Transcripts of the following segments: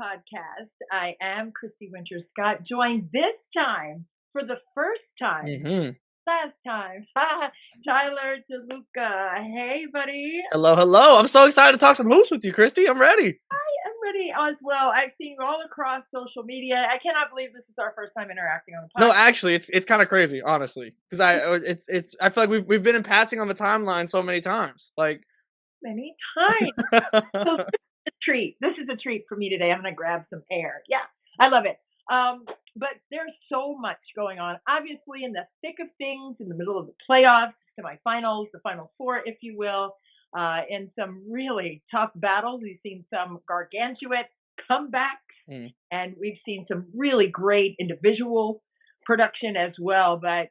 podcast. I am Christy Winter Scott, joined this time for the first time, hmm last time, Tyler DeLuca. Hey, buddy. Hello, hello. I'm so excited to talk some hoops with you, Christy. I'm ready. I'm ready as well. I've seen you all across social media. I cannot believe this is our first time interacting on the No, podcast. actually, it's kind of crazy, honestly, because it's I feel like we've been in passing on the timeline so many times. Like, Many times. So this is a treat. This is a treat for me today. I'm going to grab some air. Yeah, I love it. But there's so much going on. Obviously, in the thick of things, in the middle of the playoffs, semifinals, the final four, if you will, in some really tough battles. We've seen some gargantuan comebacks, mm, and we've seen some really great individual production as well. But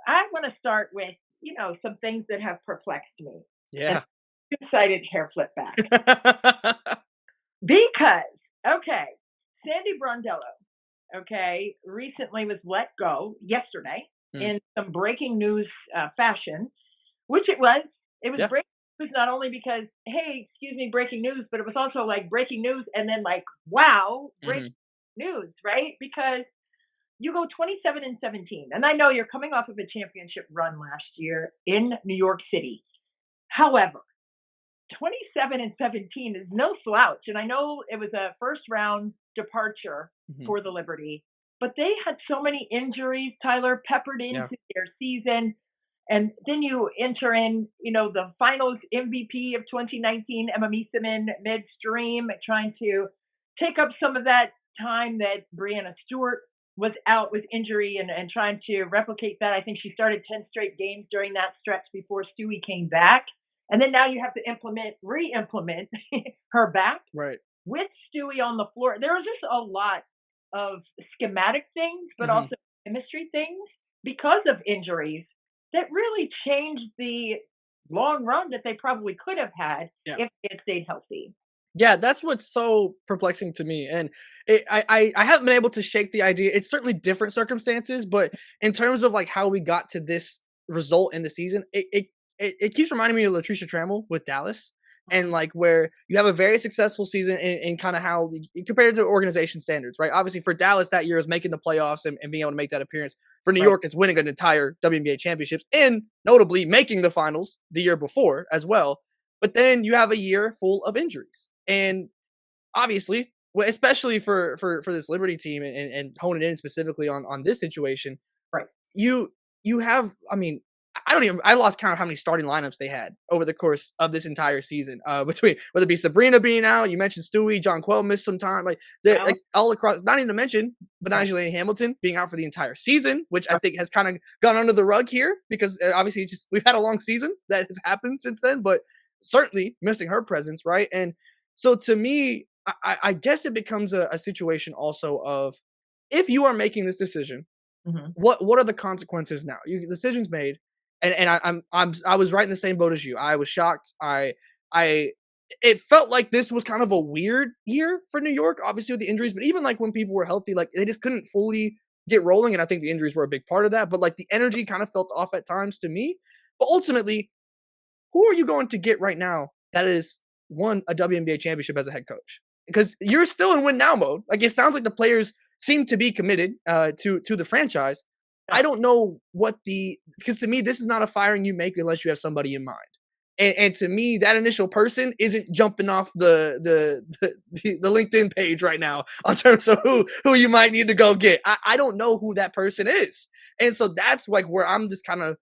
I want to start with, some things that have perplexed me. And yeah. two-sided hair flip back. Because, okay, Sandy Brondello, okay, recently was let go yesterday Mm, in some breaking news fashion, which it was. It was yeah. breaking news not only because, hey, excuse me, breaking news, but it was also like breaking news and then like, wow, breaking hmm news, right? Because you go 27-17, and I know you're coming off of a championship run last year in New York City. However, 27-17 is no slouch. And I know it was a first round departure hmm for the Liberty, but they had so many injuries, Tyler, peppered Yeah. into their season. And then you enter in, the finals MVP of 2019, Emma Meeseman, midstream, trying to take up some of that time that Brianna Stewart was out with injury and trying to replicate that. I think she started 10 straight games during that stretch before Stewie came back. And then now you have to re-implement her back Right. with Stewie on the floor. There was just a lot of schematic things, but hmm also chemistry things because of injuries that really changed the long run that they probably could have had Yeah. if they had stayed healthy. Yeah, that's what's so perplexing to me, and I haven't been able to shake the idea. It's certainly different circumstances, but in terms of like how we got to this result in the season, it keeps reminding me of Latricia Trammell with Dallas, and Mm, like where you have a very successful season in kind of how compared to organization standards, right? Obviously, for Dallas that year is making the playoffs and being able to make that appearance. For New right. York, it's winning an entire WNBA championships and notably making the finals the year before as well. But then you have a year full of injuries. And obviously, especially for this Liberty team and honing in specifically on this situation, Right. you you have I mean, I lost count of how many starting lineups they had over the course of this entire season. Between whether it be Sabrina being out, you mentioned Stewie, John Quell missed some time, Well, like all across. Not even to mention right. Benajia Hamilton being out for the entire season, which I Right. think has kind of gone under the rug here because obviously it's just we've had a long season that has happened since then, but certainly missing her presence, right? And so to me, I guess it becomes a situation also of if you are making this decision, Mhm. what are the consequences now? You decisions made, and I was right in the same boat as you. I was shocked. I it felt like this was kind of a weird year for New York, obviously with the injuries, but even like when people were healthy, like they just couldn't fully get rolling, and I think the injuries were a big part of that. But like the energy kind of felt off at times to me. But ultimately, who are you going to get right now that is won a WNBA championship as a head coach? Because you're still in win now mode. Like it sounds like the players seem to be committed to the franchise. Yeah. I don't know what the because to me this is not a firing you make unless you have somebody in mind. And to me, that initial person isn't jumping off the LinkedIn page right now on terms of who you might need to go get. I don't know who that person is, and so that's like where I'm just kind of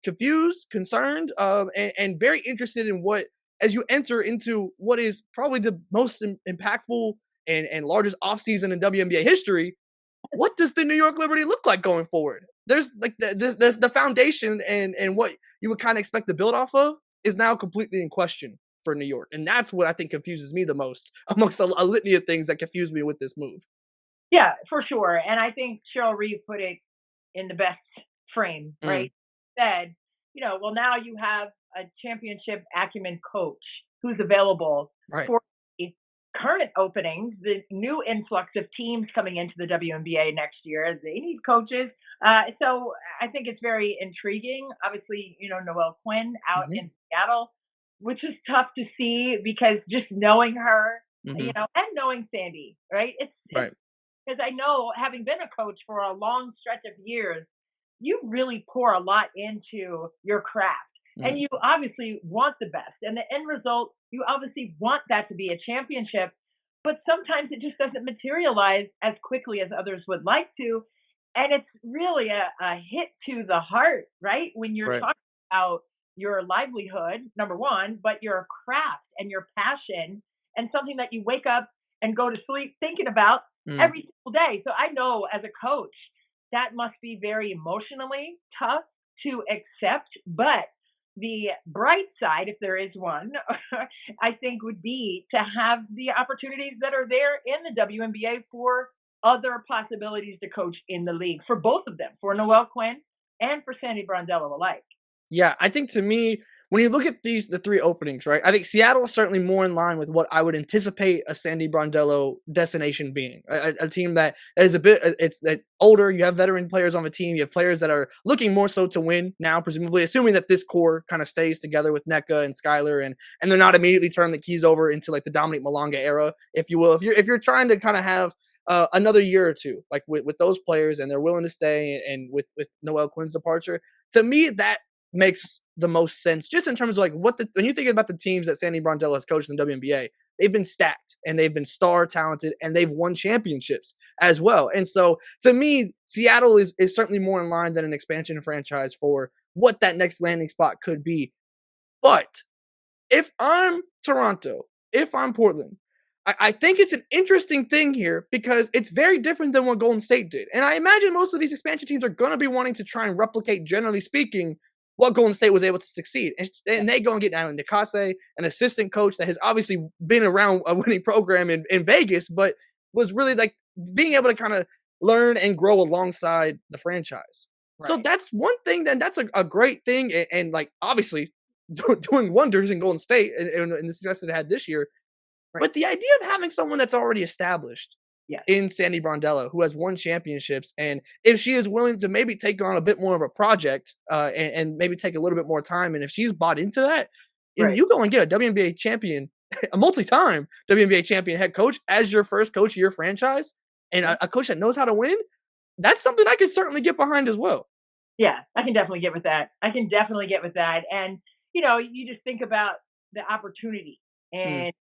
confused, concerned, and very interested in what as you enter into what is probably the most impactful and largest offseason in WNBA history. What does the New York Liberty look like going forward? There's like the foundation and what you would kind of expect to build off of is now completely in question for New York, and that's what I think confuses me the most amongst a litany of things that confuse me with this move. Yeah, for sure. And I think Cheryl Reeve put it in the best frame, Mm, right? Said, well, now you have a championship acumen coach who's available right. for the current openings, the new influx of teams coming into the WNBA next year. They need coaches. So I think it's very intriguing. Obviously, Noelle Quinn out hmm in Seattle, which is tough to see because just knowing her Mhm. and knowing Sandy, right? It's Right. because I know, having been a coach for a long stretch of years, you really pour a lot into your craft. And Mhm. you obviously want the best. And the end result, you obviously want that to be a championship. But sometimes it just doesn't materialize as quickly as others would like to. And it's really a hit to the heart, right? When you're Right. talking about your livelihood, number one, but your craft and your passion and something that you wake up and go to sleep thinking about Mm. every single day. So I know, as a coach, that must be very emotionally tough to accept. But the bright side, if there is one, I think would be to have the opportunities that are there in the WNBA for other possibilities to coach in the league for both of them, for Noelle Quinn and for Sandy Brondello alike. Yeah, I think to me, when you look at the three openings, right? I think Seattle is certainly more in line with what I would anticipate a Sandy Brondello destination being. A team that is a bit it's that older. You have veteran players on the team. You have players that are looking more so to win now, presumably, assuming that this core kind of stays together with NECA and Skylar, and they're not immediately turning the keys over into like the Dominic Malonga era, if you will. If you're trying to kind of have another year or two, like with those players, and they're willing to stay, and with Noelle Quinn's departure, to me that makes the most sense just in terms of like when you think about the teams that Sandy Brondello has coached in the WNBA, they've been stacked and they've been star talented and they've won championships as well. And so to me, Seattle is certainly more in line than an expansion franchise for what that next landing spot could be. But if I'm Toronto, if I'm Portland, I think it's an interesting thing here because it's very different than what Golden State did. And I imagine most of these expansion teams are going to be wanting to try and replicate, generally speaking, what Golden State was able to succeed. And they go and get Alan Nicase, an assistant coach that has obviously been around a winning program in Vegas, but was really like being able to kind of learn and grow alongside the franchise. So Right. that's one thing. Then that's a great thing. And like, obviously, doing wonders in Golden State and the success that they had this year. Right. But the idea of having someone that's already established Yes. in Sandy Brondello, who has won championships, and if she is willing to maybe take on a bit more of a project and maybe take a little bit more time, and if she's bought into that, and Right. you go and get a WNBA champion, a multi-time WNBA champion head coach as your first coach of your franchise, and Yeah. a coach that knows how to win, that's something I could certainly get behind as well. Yeah, I can definitely get with that. I can definitely get with that. And, you just think about the opportunity. Mm, And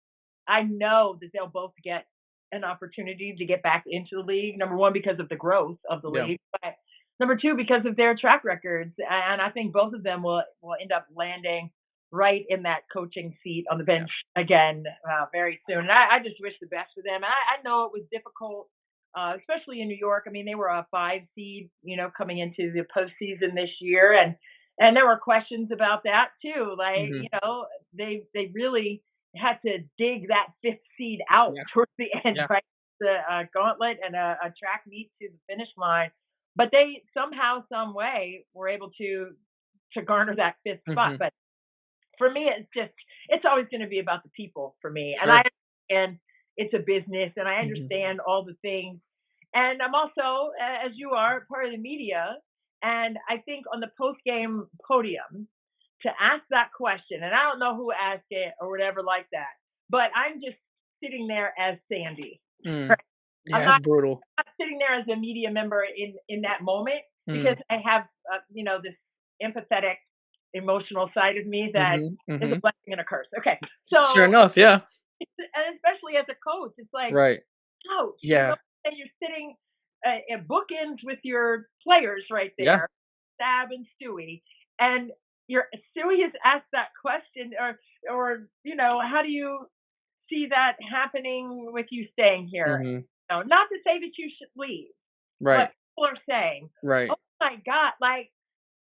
I know that they'll both get an opportunity to get back into the league. Number one, because of the growth of the yeah. league, but number two, because of their track records. And I think both of them will end up landing right in that coaching seat on the Yeah. bench again very soon. And I just wish the best for them. I know it was difficult, especially in New York. I mean, they were a 5 seed, coming into the postseason this year, and there were questions about that too. Like, Hmm. they really had to dig that fifth seed out Yeah. towards the end, Yeah. right? The gauntlet and a track meet to the finish line, but they somehow, some way, were able to garner that fifth spot. Hmm. But for me, it's always going to be about the people for me, and I Sure. understand it's a business, and I Hmm. understand all the things, and I'm also, as you are, part of the media, and I think on the post game podium to ask that question, and I don't know who asked it or whatever like that, but I'm just sitting there as Sandy. Mm. Right? I'm Yeah, it's not, brutal. not sitting there as a media member in that moment because Mm. I have this empathetic, emotional side of me that Mhm, is a mhm. blessing and a curse. Okay, Sure so enough, yeah. and especially as a coach, it's like, Right. ouch, Yeah. and you're sitting at bookends with your players right Yeah. there, Stab and Stewie, and your Stewie has asked that question, or how do you see that happening with you staying here? Mhm. Not to say that you should leave, Right. but people are saying, Right. "Oh my God!" Like,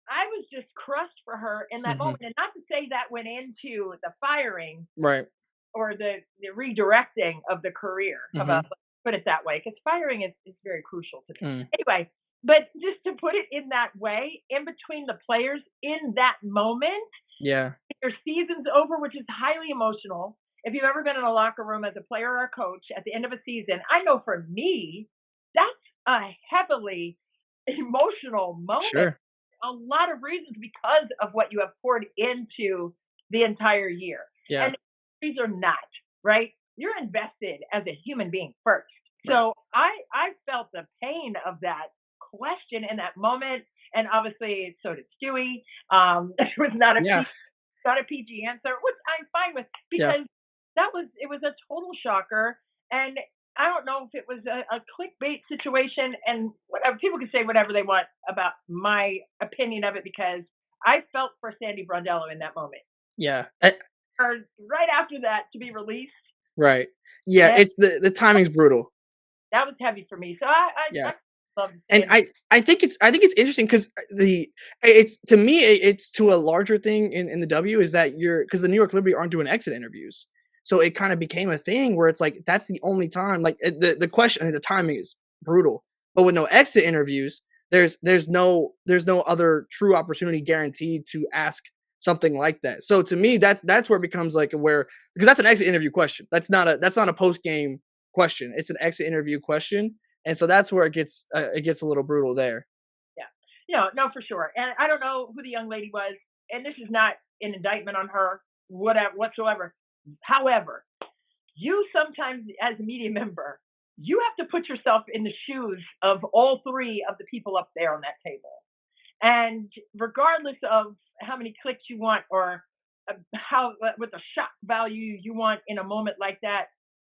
I was just crushed for her in that Mhm. moment, and not to say that went into the firing Right. or the redirecting of the career. How about, Mhm. let's put it that way? Because firing is very crucial to me. Mm. Anyway, but just to put it in that way, in between the players in that moment, Yeah. your season's over, which is highly emotional. If you've ever been in a locker room as a player or a coach at the end of a season, I know for me, that's a heavily emotional moment. Sure. A lot of reasons because of what you have poured into the entire year. Yeah. And these are not, right? you're invested as a human being first. Right. So I felt the pain of that question in that moment, and obviously so did Stewie. It was Yeah. not a PG answer, which I'm fine with Yeah. because it was a total shocker. And I don't know if it was a clickbait situation, and whatever, people can say whatever they want about my opinion of it because I felt for Sandy Brondello in that moment. Yeah. Or right after that to be released, Right. Yeah, and it's the timing's brutal. that was heavy for me. So Yeah. I love And Sandy. I think it's interesting because it's to me it's to a larger thing in the W is that you're because the New York Liberty aren't doing exit interviews, so it kind of became a thing where it's like that's the only time like the question the timing is brutal, but with no exit interviews, there's no other true opportunity guaranteed to ask something like that. So to me, that's where it becomes like where because that's an exit interview question. That's not a post game question. It's an exit interview question, and so that's where it gets a little brutal there. Yeah. No, for sure. And I don't know who the young lady was, and this is not an indictment on her, whatever whatsoever. However, you sometimes as a media member, you have to put yourself in the shoes of all three of the people up there on that table. And regardless of how many clicks you want or how what the shock value you want in a moment like that,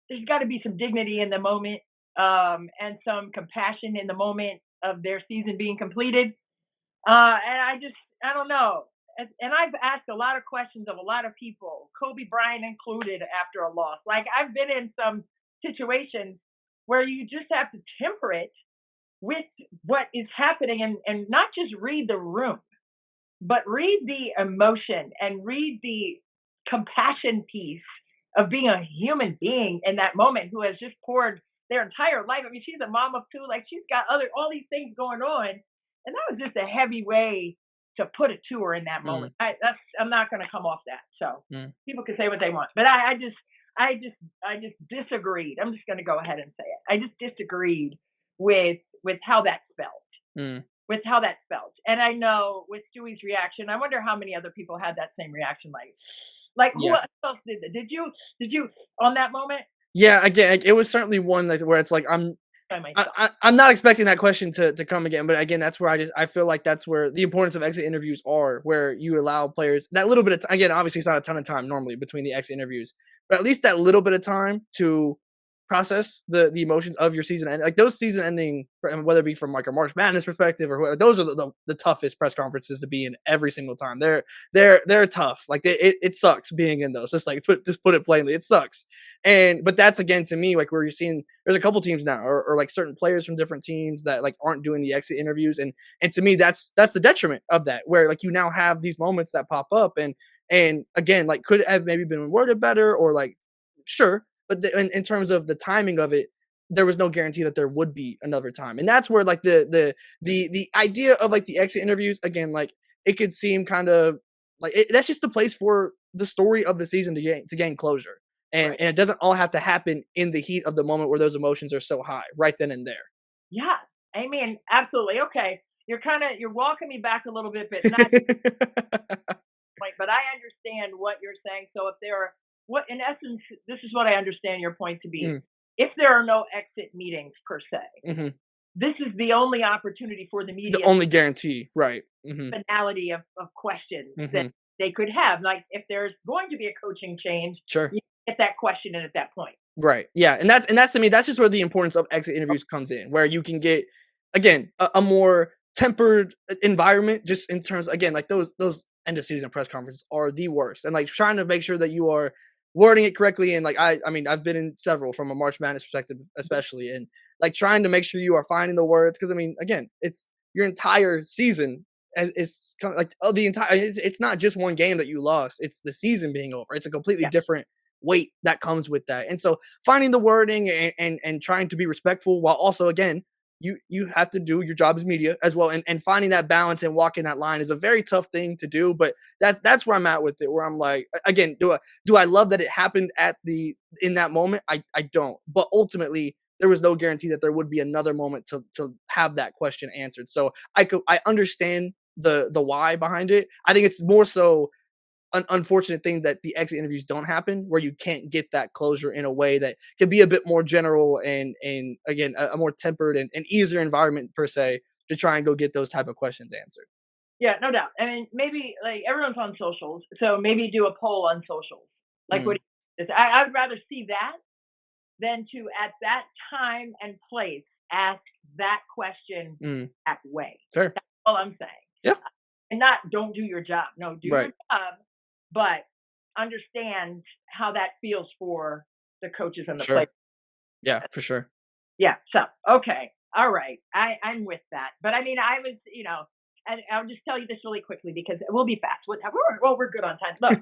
there's got to be some dignity in the moment, and some compassion in the moment of their season being completed. And I don't know. And I've asked a lot of questions of a lot of people, Kobe Bryant included, after a loss. Like I've been in some situations where you just have to temper it with what is happening and not just read the room, but read the emotion and read the compassion piece of being a human being in that moment who has just poured their entire life. I mean, she's a mom of two, like she's got other all these things going on, and that was just a heavy way to put it to her in that Mm, moment. I'm not going to come off that. So mm, people can say what they want, but I just disagreed. I'm just going to go ahead and say it. I just disagreed with how that felt, mm. And I know with Stewie's reaction, I wonder how many other people had that same reaction. Like who Yeah. else did that? Did you on that moment Yeah, again, it was certainly one that where it's like by myself? I'm not expecting that question to come again, but again, that's where I feel like that's where the importance of exit interviews are, where you allow players that little bit of again, obviously it's not a ton of time normally between the exit interviews, but at least that little bit of time to process the emotions of your season and like those season ending, whether it be from like a March Madness perspective or whatever, those are the toughest press conferences to be in every single time. They're tough. Like it sucks being in those. Just like just put it plainly, it sucks. And but that's again to me like where you're seeing there's a couple teams now or like certain players from different teams that like aren't doing the exit interviews and to me that's the detriment of that where like you now have these moments that pop up and again like could it have maybe been worded better or like sure but in terms of the timing of it there was no guarantee that there would be another time and that's where like the idea of like the exit interviews again like it could seem kind of like that's just the place for the story of the season to gain closure Right. and it doesn't all have to happen in the heat of the moment where those emotions are so high, right then and Yeah. I mean, absolutely. Okay. You're walking me back a little bit, but not there. point. But I understand what you're saying. So if there are what in essence, this is what I understand your point to be. Mm, If there are no exit meetings per se, mhm. this is the only opportunity for the The media only guarantee, right. Mhm, finality of questions that mhm. they could have. Like if there's going to be a coaching change, Sure. you get that question in at that point. Right. Yeah, and that's to me, that's just where the importance of exit interviews comes in, where you can get again a more tempered environment, just in terms again like those end of season press conferences are the worst, and like trying to make sure that you are wording it correctly, and like I mean I've been in several from a March Madness perspective, especially, and like trying to make sure you are finding the words because I mean again it's your entire season as is kind of like oh, the entire it's not just one game that you lost, it's the season being over. It's a completely Yeah. different weight that comes with that. And so finding the wording and trying to be respectful while also again you have to do your job as media as well and finding that balance and walking that line is a very tough thing to do but that's where I'm at with it where I'm like again do I love that it happened at the in that moment I don't but ultimately there was no guarantee that there would be another moment to have that question answered so I understand the why behind it I think it's more so unfortunate thing that the exit interviews don't happen, where you can't get that closure in a way that can be a bit more general and again a more tempered and easier environment per se to try and go get those type of questions answered. Yeah, no doubt. I mean, maybe like everyone's on socials, so maybe do a poll on socials. Like, what Mm, do you, I would rather see that than to at that time and place ask that question mm, that way. fair. That's all I'm saying. Yeah. And not don't do your job. No, do your Right. job, but understand how that feels for the coaches and the players. Sure. Yeah, for sure. Yeah. So okay. All right. I'm with that. But I mean, I was, and I'll just tell you this really quickly because we'll be fast. We're good on time. Look,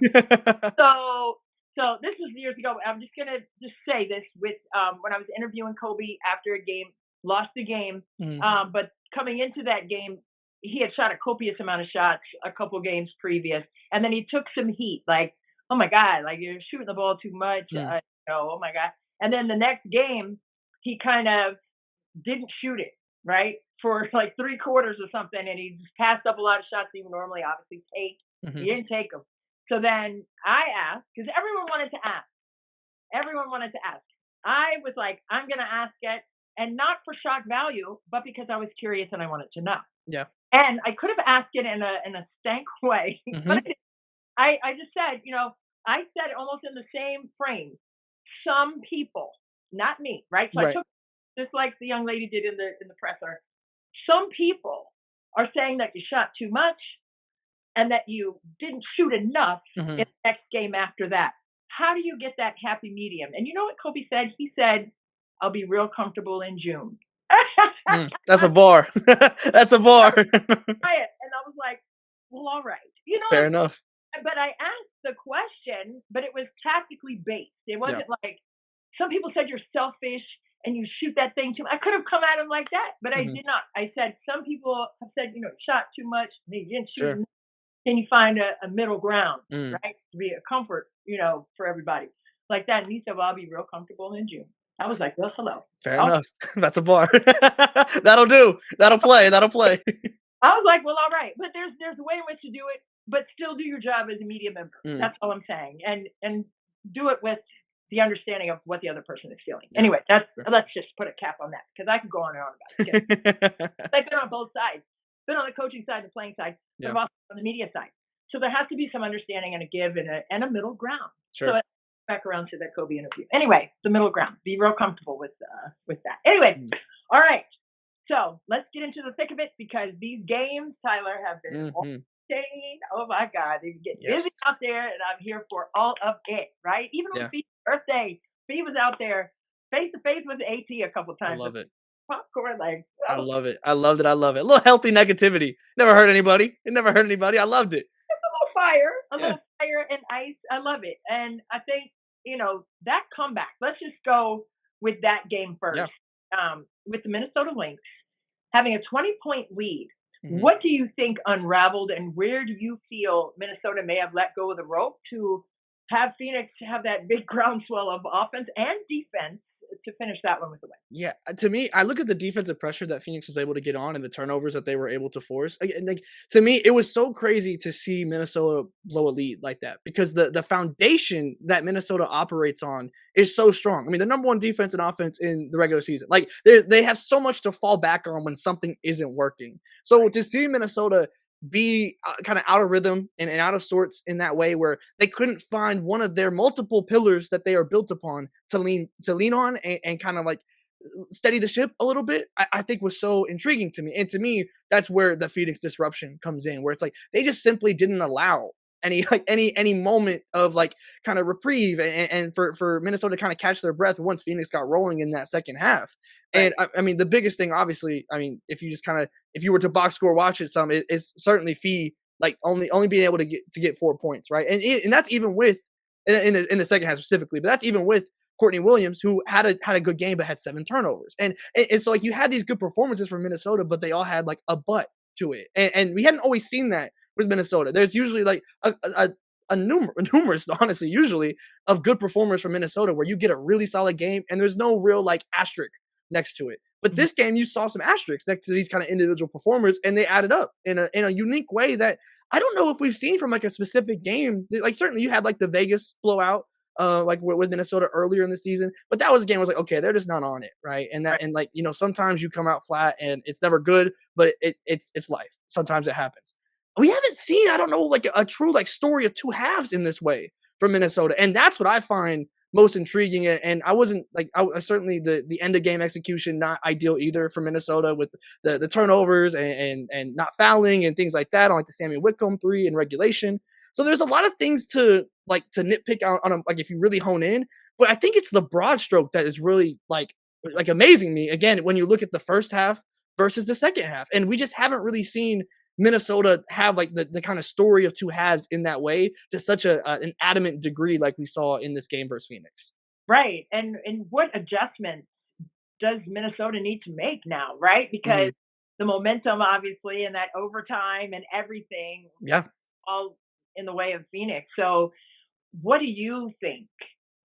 so this was years ago. I'm just gonna just say this with when I was interviewing Kobe after a game, lost the game, Mm, but coming into that game, he had shot a copious amount of shots a couple games previous, and then he took some heat, like, oh my god, like you're shooting the ball too much, mm, oh my god. And then the next game, he kind of didn't shoot it right for like 3 quarters or something, and he just passed up a lot of shots he would normally obviously take. He mhm. didn't take them. So then I asked because everyone wanted to ask. Everyone wanted to ask. I was like, I'm gonna ask it, and not for shock value, but because I was curious and I wanted to know. Yeah. And I could have asked it in a stank way, but Mhm. I just said, I said almost in the same frame. Some people, not me, right? So I Right. took just like the young lady did in the presser. Some people are saying that you shot too much and that you didn't shoot enough in Mhm. the next game after that. How do you get that happy medium? And you know what Kobe said? He said, I'll be real comfortable in June. Mm. That's a bar. That's a bar. Quiet. And I was like, well, all right. You know what Fair I'm enough. saying? But I asked the question, but it was tactically based. It Yeah. wasn't like some people said you're selfish and you shoot that thing too. I could have come at him like that, but I Mhm. did not. I said some people have said, shot too much, they didn't shoot Sure. enough. Can you find a middle ground, Mm. right? To be a comfort, for everybody. Like that. And he said, well, I'll be real comfortable in June. I was like, well, hello. Fair I was, enough. That's a bar. That'll do. That'll play. That'll play. I was like, well, all right. But there's a way in which to do it, but still do your job as a media member. Mm. That's all I'm saying. And do it with the understanding of what the other person is feeling. Yeah. Anyway, Sure. let's just put a cap on that because I could go on and on about it. I've been on both sides. Been on the coaching side, the playing side, but Yeah. I've also been on the media side. So there has to be some understanding and a give and a middle ground. So Sure. back around to that Kobe interview. Anyway, the middle ground. Be real comfortable with that. Anyway, Mm. all right. So let's get into the thick of it because these games, Tyler, have been Mhm. insane. Oh my God, they get Yes. busy out there, and I'm here for all of it. Right? Even on Yeah. Fee's birthday, Fee was out there face to face with AT a couple I times. love it. Popcorn, like, I oh, love it. I loved it. I love it. A little healthy negativity. Never hurt anybody. It never hurt anybody. I loved it. a Yeah. little fire and ice. I love it. And I think, that comeback, let's just go with that game first. Yeah. With the Minnesota Lynx having a 20-point lead, Mhm. what do you think unraveled and where do you feel Minnesota may have let go of the rope to have Phoenix have that big groundswell of offense and defense to finish that one with the win? Yeah, to me, I look at the defensive pressure that Phoenix was able to get on and the turnovers that they were able to force. Like to me, it was so crazy to see Minnesota blow a lead like that because the foundation that Minnesota operates on is so strong. I mean, the number one defense and offense in the regular season. Like they have so much to fall back on when something isn't working. So to see Minnesota be kind of out of rhythm and out of sorts in that way where they couldn't find one of their multiple pillars that they are built upon to lean on and kind of like steady the ship a little bit, I think was so intriguing to me. And to me, that's where the Phoenix disruption comes in, where it's like they just simply didn't allow any moment of like kind of reprieve and for Minnesota to kind of catch their breath once Phoenix got rolling in that second half. And Right. I mean, the biggest thing, obviously, I mean, if you just kind of if you were to box score watch it some, it's certainly Fee like only being able to get 4 points, right? And that's even with in the second half specifically, but that's even with Courtney Williams, who had a good game but had 7 turnovers. And so like you had these good performances from Minnesota, but they all had like a butt to it. And we hadn't always seen that with Minnesota. There's usually like numerous, honestly, usually of good performers from Minnesota where you get a really solid game and there's no real like asterisk next to it. But Mhm. this game, you saw some asterisks next to these kind of individual performers, and they added up in a unique way that I don't know if we've seen from like a specific game. Like certainly you had like the Vegas blowout, like with Minnesota earlier in the season, but that was a game I was like, okay, they're just not on it, right? And that Right. and like sometimes you come out flat and it's never good, but it's life. Sometimes it happens. We haven't seen, I don't know, like a true like story of two halves in this way from Minnesota, and that's what I find most intriguing. And I wasn't like certainly the end of game execution not ideal either for Minnesota with the turnovers and not fouling and things like that on like the Sammy Whitcomb three in regulation. So there's a lot of things to nitpick on like if you really hone in. But I think it's the broad stroke that is really like amazing me again when you look at the first half versus the second half, and we just haven't really seen Minnesota have like the kind of story of two halves in that way to such an adamant degree like we saw in this game versus Phoenix. Right. And what adjustments does Minnesota need to make now, right? Hmm. Because the momentum, obviously, and that overtime and everything, Yeah, all in the way of Phoenix. So, what do you think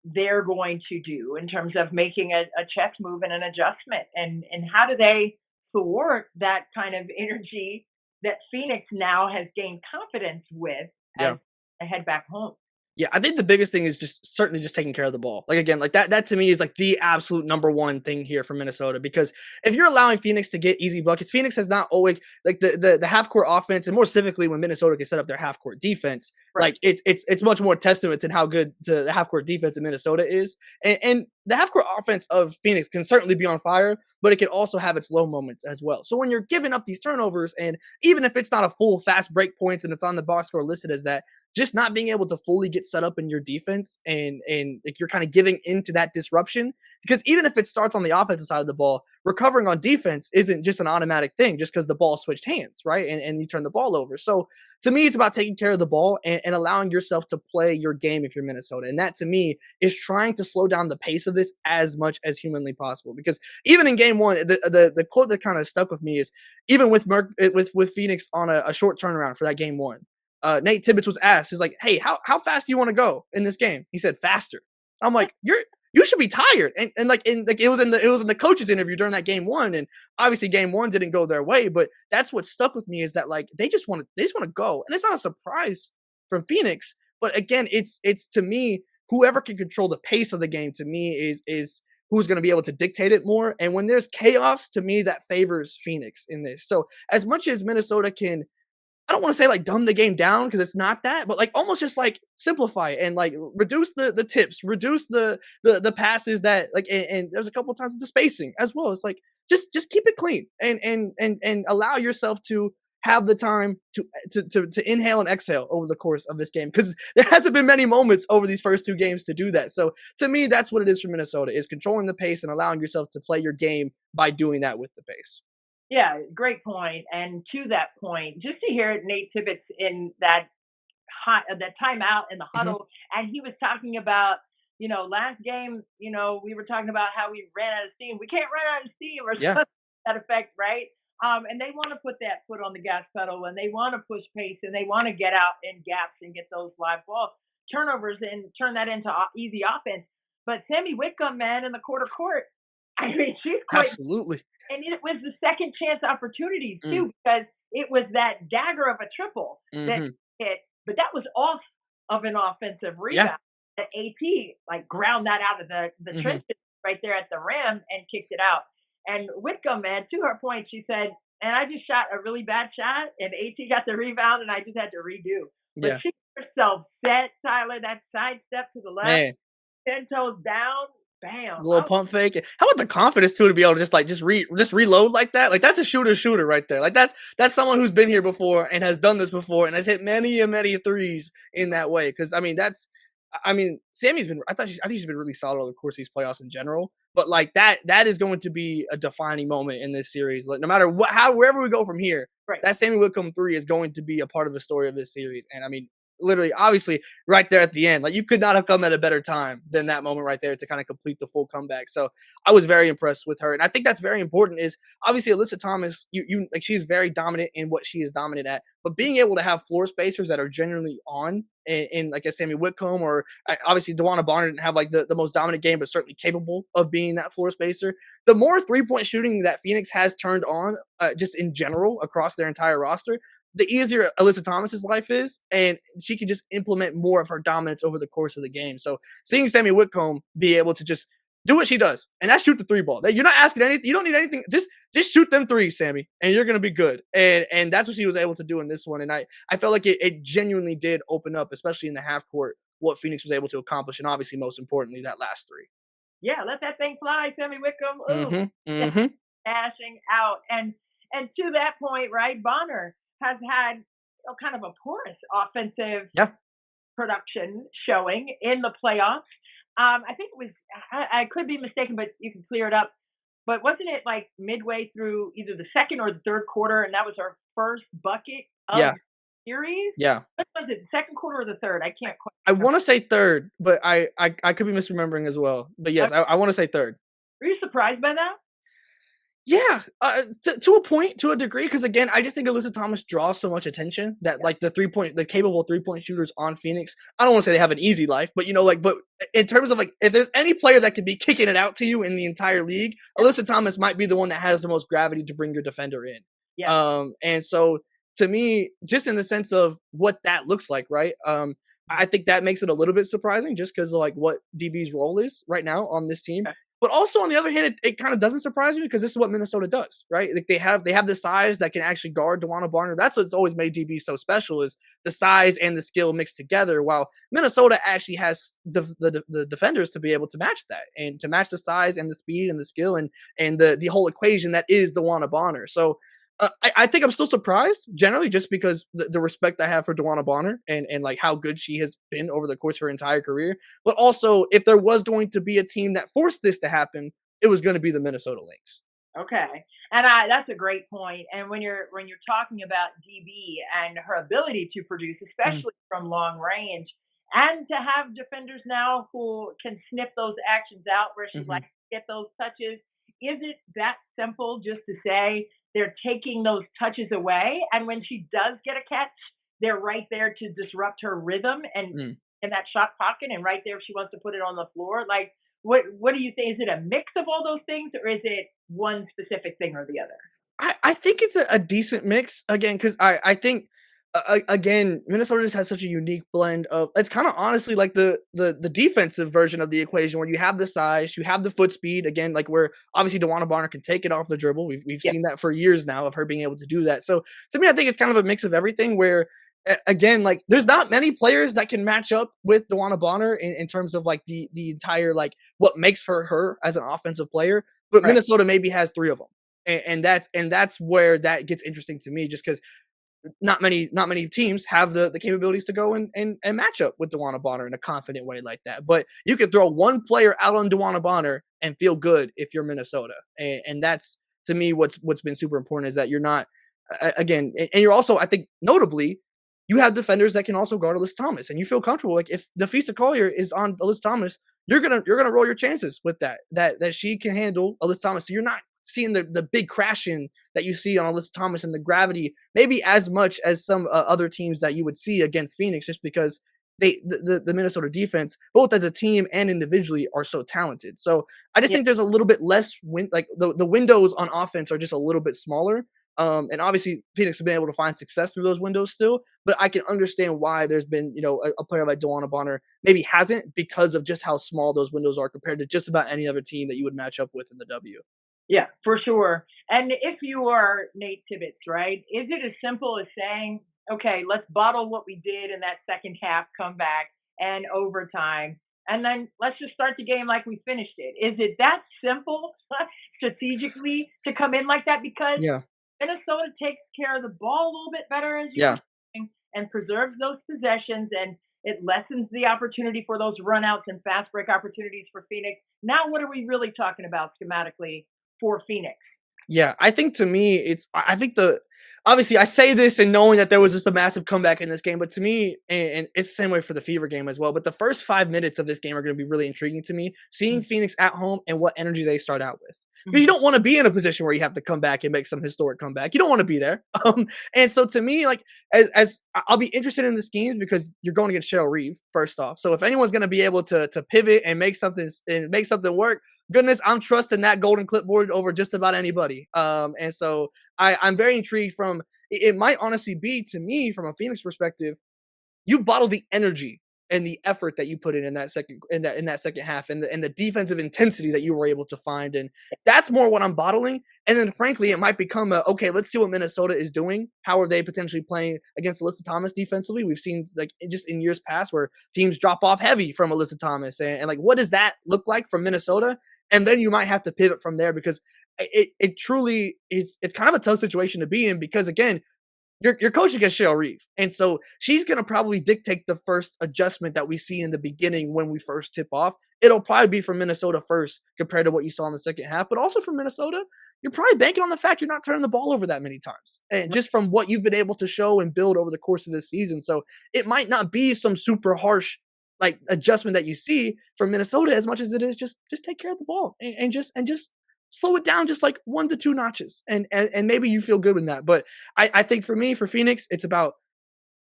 they're going to do in terms of making a chess move and an adjustment? And how do they thwart that kind of energy that Phoenix now has gained confidence with as yeah. they head back home? Yeah, I think the biggest thing is just certainly just taking care of the ball. Like again, like that to me is like the absolute number one thing here for Minnesota because if you're allowing Phoenix to get easy buckets, Phoenix has not always like the half court offense and more specifically when Minnesota can set up their half court defense, Right. like it's much more testament to how good the half court defense in Minnesota is. And the half court offense of Phoenix can certainly be on fire, but it can also have its low moments as well. So when you're giving up these turnovers, and even if it's not a full fast break points and it's on the box score listed as that, just not being able to fully get set up in your defense and like you're kind of giving into that disruption because even if it starts on the offensive side of the ball, recovering on defense isn't just an automatic thing just because the ball switched hands, right? And you turn the ball over. So to me, it's about taking care of the ball and allowing yourself to play your game if you're Minnesota. And that to me is trying to slow down the pace of this as much as humanly possible. Because even in game one, the quote that kind of stuck with me is even with with Phoenix on a short turnaround for that game one. Nate Tibbetts was asked, he's like, "Hey, how fast do you want to go in this game?" He said, "Faster." I'm like, you should be tired, and like it was in the coaches interview during that game one, and obviously game one didn't go their way, but that's what stuck with me is that like they just want to go, and it's not a surprise from Phoenix, but again, it's to me whoever can control the pace of the game to me is who's going to be able to dictate it more, and when there's chaos, to me that favors Phoenix in this. So as much as Minnesota can I don't want to say like dumb the game down because it's not that, but like almost just like simplify it and like reduce the tips, reduce the passes that like and there's a couple of times with the spacing as well. It's like just keep it clean and allow yourself to have the time to inhale and exhale over the course of this game because there hasn't been many moments over these first two games to do that. So to me, that's what it is for Minnesota is controlling the pace and allowing yourself to play your game by doing that with the pace. Yeah, great point. And to that point, just to hear Nate Tibbetts in that timeout in the Hmm. huddle, and he was talking about, last game, we were talking about how we ran out of steam. We can't run out of steam or Yeah, something to that effect, right? And they want to put that foot on the gas pedal, and they want to push pace, and they want to get out in gaps and get those live ball turnovers and turn that into easy offense. But Sammy Whitcomb, man, in the quarter court, I mean, she's quite, absolutely. and it was the second chance opportunities Mm, too, because it was that dagger of a triple that hmm. hit, but that was off of an offensive Yeah. rebound. That AP like ground that out of the Mhm. trenches right there at the rim and kicked it out. And Whitcomb, man, to her point, she said, and I just shot a really bad shot, and AT got the rebound, and I just had to redo. But Yeah. she herself set Tyler that side step to the left, Man, 10 toes down, bam. the little pump fake. How about the confidence too to be able to just reload like that? Like that's a shooter right there. Like that's someone who's been here before and has done this before and has hit many and many threes in that way. Because I mean, Sammy's been. I think she's been really solid over the course of these playoffs in general. But like that is going to be a defining moment in this series. Like no matter wherever we go from here, right. that Sammy Whitcomb three is going to be a part of the story of this series. And I mean, literally, obviously, right there at the end, like you could not have come at a better time than that moment right there to kind of complete the full comeback. So I was very impressed with her, and I think that's very important. Is obviously Alyssa Thomas, you like she's very dominant in what she is dominant at, but being able to have floor spacers that are genuinely on in like a Sammy Whitcomb or obviously DeWanna Bonner didn't have like the most dominant game, but certainly capable of being that floor spacer. The more 3-point shooting that Phoenix has turned on, just in general across their entire roster, the easier Alyssa Thomas's life is, and she can just implement more of her dominance over the course of the game. So seeing Sammy Whitcomb be able to just do what she does, and that's shoot the three ball. You're not asking anything. You don't need anything. Just shoot them threes, Sammy, and you're gonna be good. And that's what she was able to do in this one. And I felt like it genuinely did open up, especially in the half court, what Phoenix was able to accomplish, and obviously most importantly that last three. Yeah, let that thing fly, Sammy Whitcomb. Ooh, Mm-hmm. Mm-hmm. dashing out. And to that point, right, Bonner has had kind of a porous offensive Yeah. production showing in the playoffs. I think it was, I could be mistaken, but you can clear it up. But wasn't it like midway through either the second or the third quarter, and that was our first bucket of Yeah. the series? Yeah. What was it, the second quarter or the third? I can't quite I remember. want to say third, but I could be misremembering as well. But yes, I want to say third. Were you surprised by that? Yeah, to a point, to a degree, because again, I just think Alyssa Thomas draws so much attention that like the capable 3-point shooters on Phoenix. I don't want to say they have an easy life, but but in terms of like, if there's any player that could be kicking it out to you in the entire league, Alyssa Thomas might be the one that has the most gravity to bring your defender in. Yeah. And so to me, just in the sense of what that looks like, right? I think that makes it a little bit surprising, just because of like what DB's role is right now on this team. Okay. But also on the other hand, it kind of doesn't surprise me because this is what Minnesota does, right? Like they have the size that can actually guard DeWanna Barner. That's what's always made DB so special, is the size and the skill mixed together. While Minnesota actually has the defenders to be able to match that, and to match the size and the speed and the skill and the whole equation that is DeWanna Barner. So I think I'm still surprised generally, just because the respect I have for DeWanna Bonner and like how good she has been over the course of her entire career. But also, if there was going to be a team that forced this to happen, it was going to be the Minnesota Lynx. Okay, and that's a great point. And when you're talking about DB and her ability to produce, Mm, especially from long range, and to have defenders now who can sniff those actions out where she mhm. likes to get those touches, is it that simple just to say they're taking those touches away? And when she does get a catch, they're right there to disrupt her rhythm and Mm. in that shot pocket, and right there if she wants to put it on the floor. Like, what do you think? Is it a mix of all those things, or is it one specific thing or the other? I think it's a decent mix again, because I think again, Minnesota just has such a unique blend of, it's kind of honestly like the defensive version of the equation, where you have the size, you have the foot speed again, like where obviously DeWanna Barner can take it off the dribble. We've Yeah. seen that for years now of her being able to do that. So to me, I think it's kind of a mix of everything, where again, like there's not many players that can match up with DeWanna Bonner in terms of like the entire like what makes her as an offensive player. But Right. Minnesota maybe has three of them, and that's where that gets interesting to me, just because not many teams have the capabilities to go and match up with DeWanna Bonner in a confident way like that. But you could throw one player out on DeWanna Bonner and feel good if you're Minnesota, and that's to me what's been super important, is that you're not again, and you're also, I think notably, you have defenders that can also guard Alyssa Thomas, and you feel comfortable. Like if Nafisa Collier is on Alyssa Thomas, you're gonna roll your chances with that she can handle Alyssa Thomas. So you're not seeing the big crashing that you see on Alyssa Thomas, and the gravity maybe as much as some other teams that you would see against Phoenix, just because the Minnesota defense, both as a team and individually, are so talented. So I just Yeah. think there's a little bit less like the windows on offense are just a little bit smaller. And obviously Phoenix has been able to find success through those windows still, but I can understand why there's been, a player like DeWanna Bonner maybe hasn't, because of just how small those windows are compared to just about any other team that you would match up with in the W. Yeah, for sure. And if you are Nate Tibbetts, right, is it as simple as saying, okay, let's bottle what we did in that second half comeback and overtime, and then let's just start the game like we finished it? Is it that simple strategically to come in like that? Because Yeah. Minnesota takes care of the ball a little bit better, as you were Yeah. saying, and preserves those possessions, and it lessens the opportunity for those runouts and fast break opportunities for Phoenix. Now, what are we really talking about schematically for Phoenix? Yeah, I think to me, I think the obviously I say this and knowing that there was just a massive comeback in this game, but to me, and it's the same way for the Fever game as well. But the first 5 minutes of this game are going to be really intriguing to me, seeing Phoenix at home and what energy they start out with. Because you Mhm. don't want to be in a position where you have to come back and make some historic comeback. You don't want to be there. And so to me, like as I'll be interested in the schemes, because you're going against Cheryl Reeve first off. So if anyone's going to be able to pivot and make something work, goodness, I'm trusting that golden clipboard over just about anybody. And so I'm very intrigued from it might honestly be to me from a Phoenix perspective, you bottle the energy and the effort that you put in that second half and the defensive intensity that you were able to find, and that's more what I'm bottling. And then frankly it might become a okay, let's see what Minnesota is doing. How are they potentially playing against Alyssa Thomas defensively? We've seen like just in years past where teams drop off heavy from Alyssa Thomas, and like what does that look like from Minnesota? And then you might have to pivot from there because it truly it's kind of a tough situation to be in because again, you're coaching against Cheryl Reeve, and so she's gonna probably dictate the first adjustment that we see in the beginning when we first tip off. It'll probably be from Minnesota first compared to what you saw in the second half, but also from Minnesota, you're probably banking on the fact you're not turning the ball over that many times, and just from what you've been able to show and build over the course of this season. So it might not be some super harsh like adjustment that you see from Minnesota as much as it is just take care of the ball and just slow it down just like 1 to 2 notches, and maybe you feel good in that. But I think for me, for Phoenix, it's about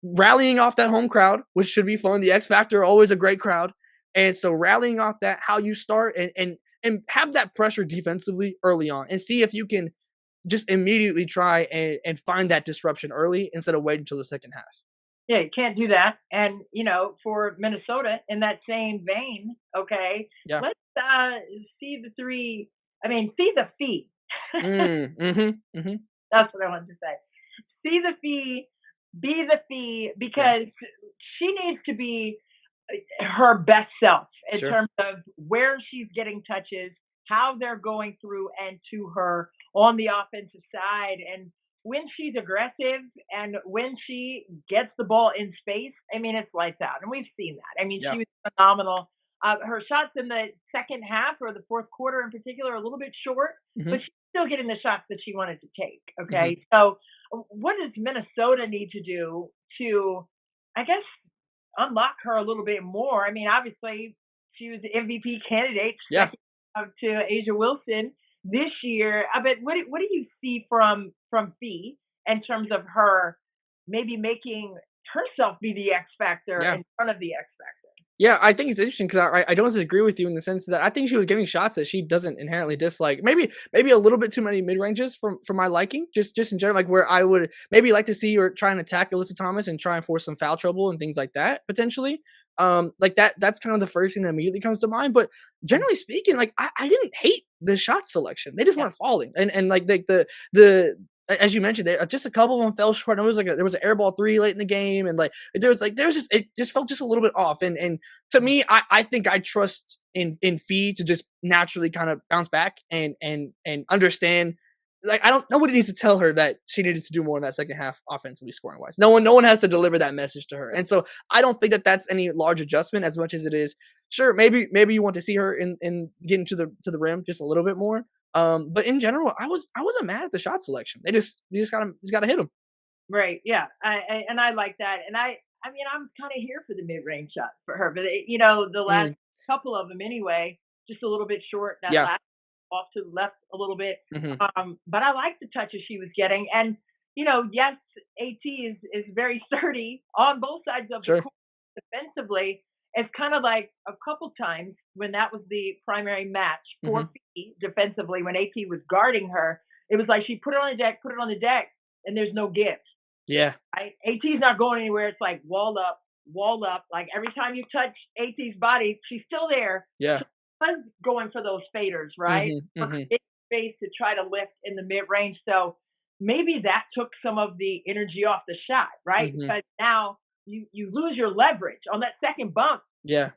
rallying off that home crowd, which should be fun. The X Factor, always a great crowd, and so rallying off that, how you start and have that pressure defensively early on, and see if you can just immediately try and find that disruption early instead of waiting until the second half. Yeah, you can't do that. And for Minnesota, in that same vein, okay, Yeah. let's see the three. I mean, see the fee. Mm-hmm. That's what I wanted to say. See the fee, be the fee, Yeah. because she needs to be her best self in Sure. terms of where she's getting touches, how they're going through and to her on the offensive side. And when she's aggressive and when she gets the ball in space, I mean, it's lights out. And we've seen that. I mean, Yeah. she was phenomenal. Her shots in the second half or the fourth quarter in particular are a little bit short, Mm-hmm. but she's still getting the shots that she wanted to take. Mm-hmm. Okay. So, what does Minnesota need to do to, I guess, unlock her a little bit more? I mean, obviously, she was the MVP candidate, Yeah. second to Asia Wilson this year. But what do you see from Fee in terms of her maybe making herself be the X factor Yeah. in front of the X factor? Yeah, I think it's interesting because I don't disagree with you in the sense that I think she was getting shots that she doesn't inherently dislike. Maybe a little bit too many mid ranges for my liking. Just in general, like where I would maybe like to see her try and attack Alyssa Thomas and try and force some foul trouble and things like that potentially. Like that's kind of the first thing that immediately comes to mind. But generally speaking, like I didn't hate the shot selection. They just Yeah, weren't falling, and like the as you mentioned, just a couple of them fell short. And it was like there was an airball three late in the game, and there was just it just felt just a little bit off. And to me, I think I trust in Fee to just naturally kind of bounce back and understand. Like I don't nobody needs to tell her that she needed to do more in that second half offensively scoring wise. No one has to deliver that message to her. And so I don't think that that's any large adjustment as much as it is. Sure, maybe you want to see her in getting to the rim just a little bit more. But in general, I wasn't mad at the shot selection. You just gotta hit them. right. Yeah, I like that, and I mean, I'm kind of here for the mid range shot for her, but the last Mm, couple of them anyway, just a little bit short. That yeah. last off to the left a little bit. Hmm. But I like the touches she was getting. And, yes, AT is very sturdy on both sides of the Sure. court defensively. It's kind of like a couple times when that was the primary match for Hmm. Fee defensively, when AT was guarding her, it was like she put it on the deck, put it on the deck, and there's no give. Yeah. Right? AT's not going anywhere. It's like wall up, wall up. Like every time you touch AT's body, she's still there. Yeah. She was going for those faders, right? Hmm. For Hmm. big space to try to lift in the mid range. So maybe that took some of the energy off the shot, right? Hmm. Because now you lose your leverage on that second bump. Yeah.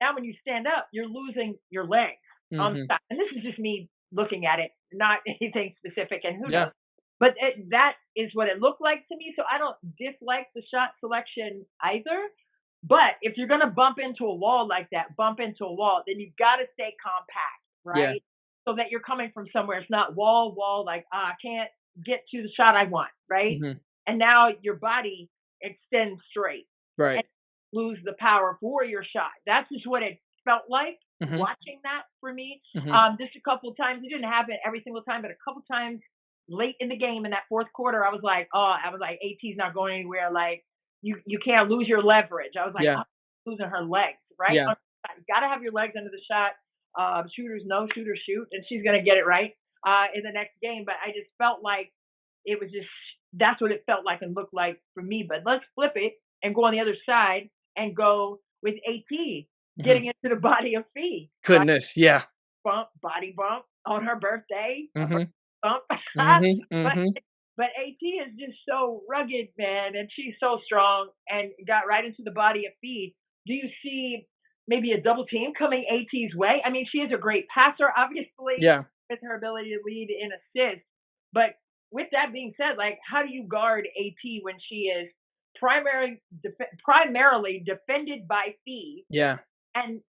Now when you stand up, you're losing your legs on the Hmm. shot. And this is just me looking at it, not anything specific. And who Yeah. knows? But that is what it looked like to me. So I don't dislike the shot selection either. But if you're going to bump into a wall like that, bump into a wall, then you've got to stay compact, Yeah. right? So that you're coming from somewhere. It's not wall, wall, like, I can't get to the shot I want, right? Hmm. And now your body extends straight and Right. lose the power for your shot. That's just what it felt like Hmm. watching that for me. Hmm. Just a couple of times. It didn't happen every single time, but a couple times late in the game in that fourth quarter, I was like, AT's not going anywhere. Like you can't lose your leverage. I was like, Yeah. oh, losing her legs, right? Yeah. You got to have your legs under the shot. shooters no, shooters shoot, and she's going to get it right in the next game. But I just felt like it was just that's what it felt like and looked like for me. But let's flip it and go on the other side and go with AT Mhm. getting into the body of Fee. Goodness, yeah. Body bump on her birthday, a birthday Mhm. bump. Mhm. but Mhm. but AT is just so rugged, man, and she's so strong and got right into the body of Fee. Do you see maybe a double team coming AT's way? I mean, she is a great passer, obviously, Yeah. with her ability to lead in assists. But with that being said, like, how do you guard AT when she is primarily defended by Fee, Yeah. and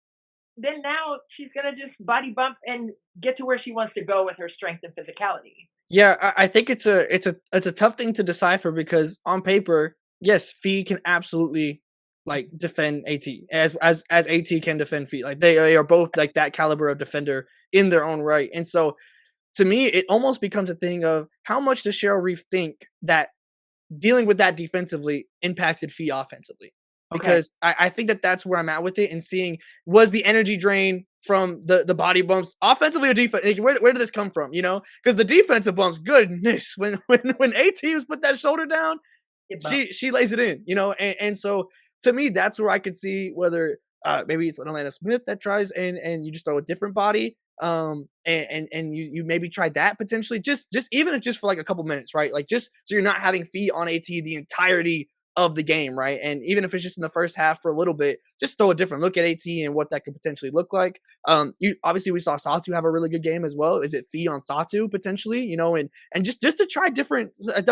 then now she's gonna just body bump and get to where she wants to go with her strength and physicality. Yeah, I think it's a tough thing to decipher because on paper, yes, Fee can absolutely like defend AT as AT can defend Fee. Like they are both like that caliber of defender in their own right. And so to me, it almost becomes a thing of how much does Cheryl Reeve think that dealing with that defensively impacted Fee offensively. Okay. Because I think that that's where I'm at with it and seeing was the energy drain from the body bumps offensively or defense. Like, where did this come from? You know, because the defensive bumps, goodness, when AT was put that shoulder down, Get bumped. she lays it in. You know, and so to me, that's where I could see whether maybe it's an Atlanta Smith that tries and you just throw a different body. And you maybe try that potentially just even if just for like a couple minutes, right? Like just so you're not having Fee on AT the entirety of the game, right? And even if it's just in the first half for a little bit, just throw a different look at AT and what that could potentially look like. You obviously we saw Satu have a really good game as well. Is it Fee on Satu potentially? You know, and just to try different a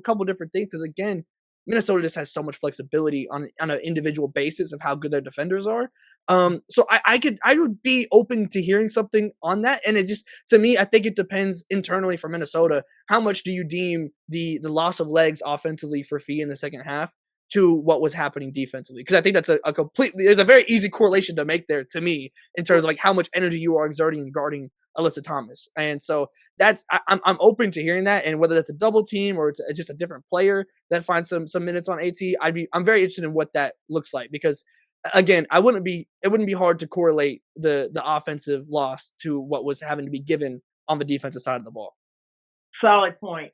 couple different things because again, Minnesota just has so much flexibility on an individual basis of how good their defenders are. So I would be open to hearing something on that, and it just to me I think it depends internally for Minnesota. How much do you deem the loss of legs offensively for Fee in the second half to what was happening defensively? Because I think that's a completely there's a very easy correlation to make there to me in terms of like how much energy you are exerting and guarding Alyssa Thomas, and so that's I'm open to hearing that, and whether that's a double team or it's just a different player that finds some minutes on AT, I'm very interested in what that looks like because again, it wouldn't be hard to correlate the offensive loss to what was having to be given on the defensive side of the ball. Solid point,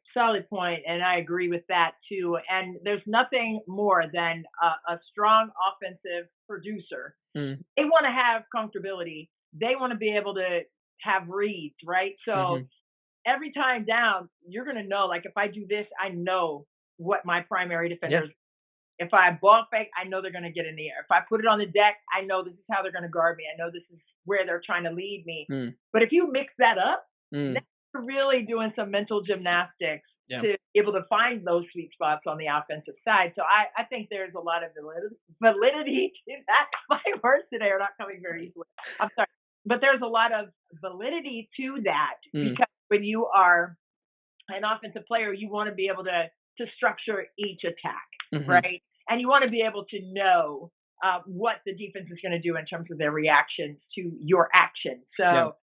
and I agree with that too. And there's nothing more than a strong offensive producer. Mm, They want to have comfortability. They want to be able to have reads, right? So mhm. every time down, you're going to know, like, if I do this, I know what my primary Yeah. defenders. If I ball fake, I know they're going to get in the air. If I put it on the deck, I know this is how they're going to guard me. I know this is where they're trying to lead me. Mm, But if you mix that up, then mm, you're really doing some mental gymnastics yeah. to be able to find those sweet spots on the offensive side. So I think there's a lot of validity to that. My words today are not coming very easily. I'm sorry. But there's a lot of validity to that Mm, because when you are an offensive player, you want to be able to structure each attack, mhm. right? And you want to be able to know what the defense is going to do in terms of their reactions to your action. Yeah. So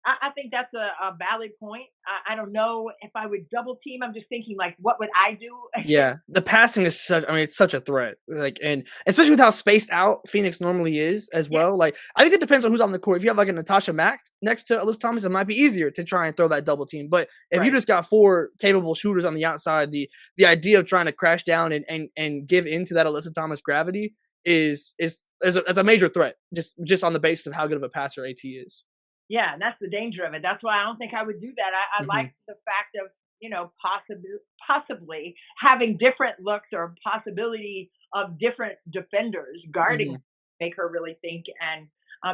I think that's a valid point. I don't know if I would double team. I'm just thinking like, what would I do against? Yeah, the passing is such I mean, it's such a threat, like, and especially with how spaced out Phoenix normally is as Yeah, well, like, I think it depends on who's on the court. If you have, like, a Natasha Mack next to Alyssa Thomas, it might be easier to try and throw that double team, but if you right. just got 4 capable shooters on the outside, the idea of trying to crash down and give into that Alyssa Thomas gravity is a major threat, just on the basis of how good of a passer AT is. Yeah, and that's the danger of it. That's why I don't think I would do that. I like Mhm, the fact of possibly having different looks or possibility of different defenders guarding her, mhm. make her really think and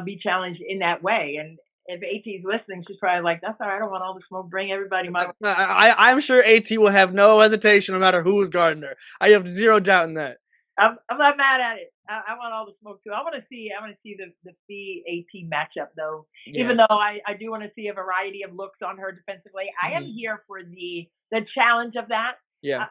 be challenged in that way. And if AT's listening, she's probably like, "That's all right. I don't want all the smoke. Bring everybody my way." I'm sure AT will have no hesitation no matter who is guarding her. I have 0 doubt in that. I'm not mad at it. I want all the smoke too. I want to see the C AT matchup though. Yeah. Even though I do want to see a variety of looks on her defensively, I am Mhm. here for the challenge of that. Yeah. Uh,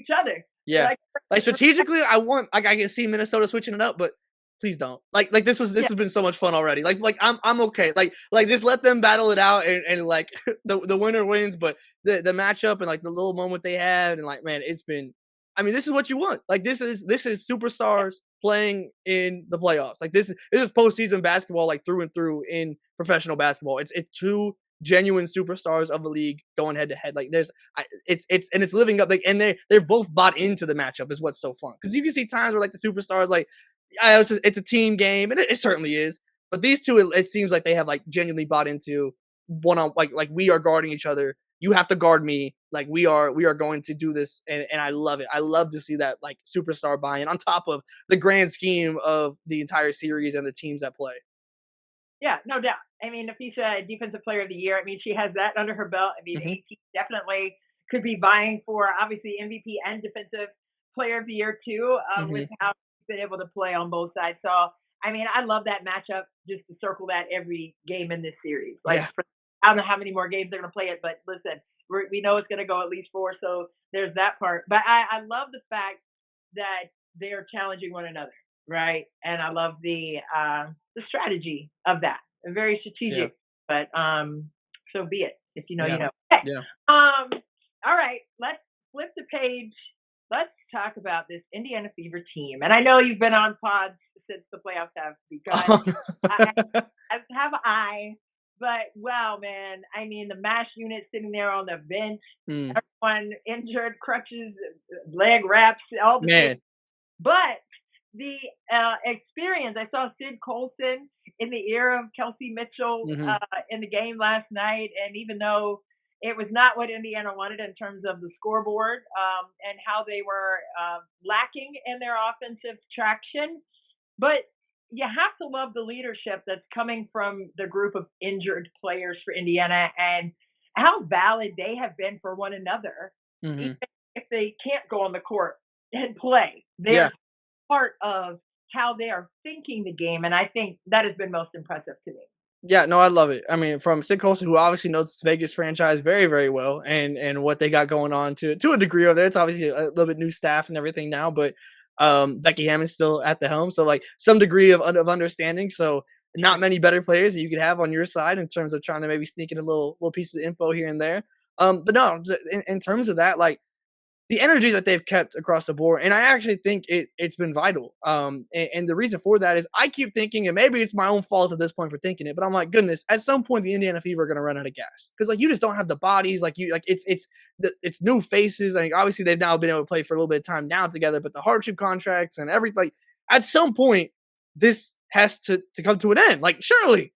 each other, Yeah. like Like, strategically, I want like, I can see Minnesota switching it up, but please don't. Like, this yeah, has been so much fun already. Like, I'm okay. Like, just let them battle it out and, like, the winner wins, but the matchup and, like, the little moment they had and, like, man, it's been I mean, this is what you want. Like, this is superstars playing in the playoffs. Like, this is postseason basketball, like, through and through in professional basketball. It's two genuine superstars of the league going head to head. Like it's living up, like, and they've both bought into the matchup is what's so fun, because you can see times where like the superstars, like, yeah, it's a team game, and it certainly is. But these two, it seems like they have like genuinely bought into one on, like we are guarding each other. You have to guard me. Like we are going to do this, and I love it. I love to see that like superstar buy-in on top of the grand scheme of the entire series and the teams that play. Yeah, no doubt. I mean, if he's a defensive player of the year, I mean, she has that under her belt. I mean, Hmm. AT definitely could be vying for obviously MVP and defensive player of the year too, with Hmm. how she's been able to play on both sides. So, I mean, I love that matchup. Just to circle that every game in this series. Like, Yeah, I don't know how many more games they're going to play it, but listen, we know it's going to go at least 4. So there's that part. But I love the fact that they're challenging one another, right? And I love the strategy of that. Very yeah, strategic, but so be it. If you know, you yeah, know. Okay. yeah. All right, let's flip the page. Let's talk about this Indiana Fever team. And I know you've been on pods since the playoffs have begun. I, as have I. But wow, man, I mean, the mash unit sitting there on the bench, Mm, everyone injured, crutches, leg wraps, all the things. man. But the experience, I saw Sid Colson in the ear of Kelsey Mitchell Hmm. in the game last night. And even though it was not what Indiana wanted in terms of the scoreboard and how they were lacking in their offensive traction, but you have to love the leadership that's coming from the group of injured players for Indiana and how valid they have been for one another, even Hmm. if they can't go on the court and play. Yeah. They're part of how they are thinking the game, and I think that has been most impressive to me. Yeah, no, I love it. I mean, from Sid Colson, who obviously knows this Vegas franchise very, very well, and what they got going on to a degree over there. It's obviously a little bit new staff and everything now, but Becky Hammon's still at the helm, so like some degree of understanding. So not many better players that you could have on your side in terms of trying to maybe sneak in a little piece of info here and there. But no, in terms of that, like the energy that they've kept across the board, and I actually think it's been vital. And the reason for that is I keep thinking, and maybe it's my own fault at this point for thinking it, but I'm like, goodness, at some point the Indiana Fever are going to run out of gas, because like you just don't have the bodies, like you like it's new faces. I mean, obviously they've now been able to play for a little bit of time now together, but the hardship contracts and everything, like at some point this has to come to an end. Like surely,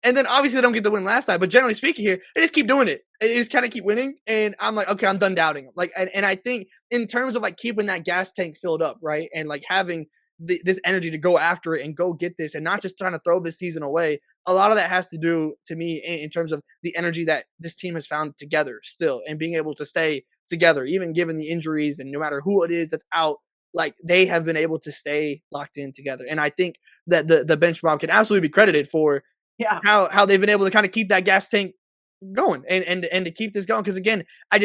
and then obviously they don't get the win last time, but generally speaking here, they just keep doing it. They just kind of keep winning. And I'm like, okay, I'm done doubting them. Like, and I think in terms of like keeping that gas tank filled up, right? And like having this energy to go after it and go get this and not just trying to throw this season away. A lot of that has to do to me in terms of the energy that this team has found together still and being able to stay together, even given the injuries and no matter who it is that's out, like they have been able to stay locked in together. And I think that the bench mob can absolutely be credited for Yeah. how they've been able to kind of keep that gas tank going and to keep this going. Because again, I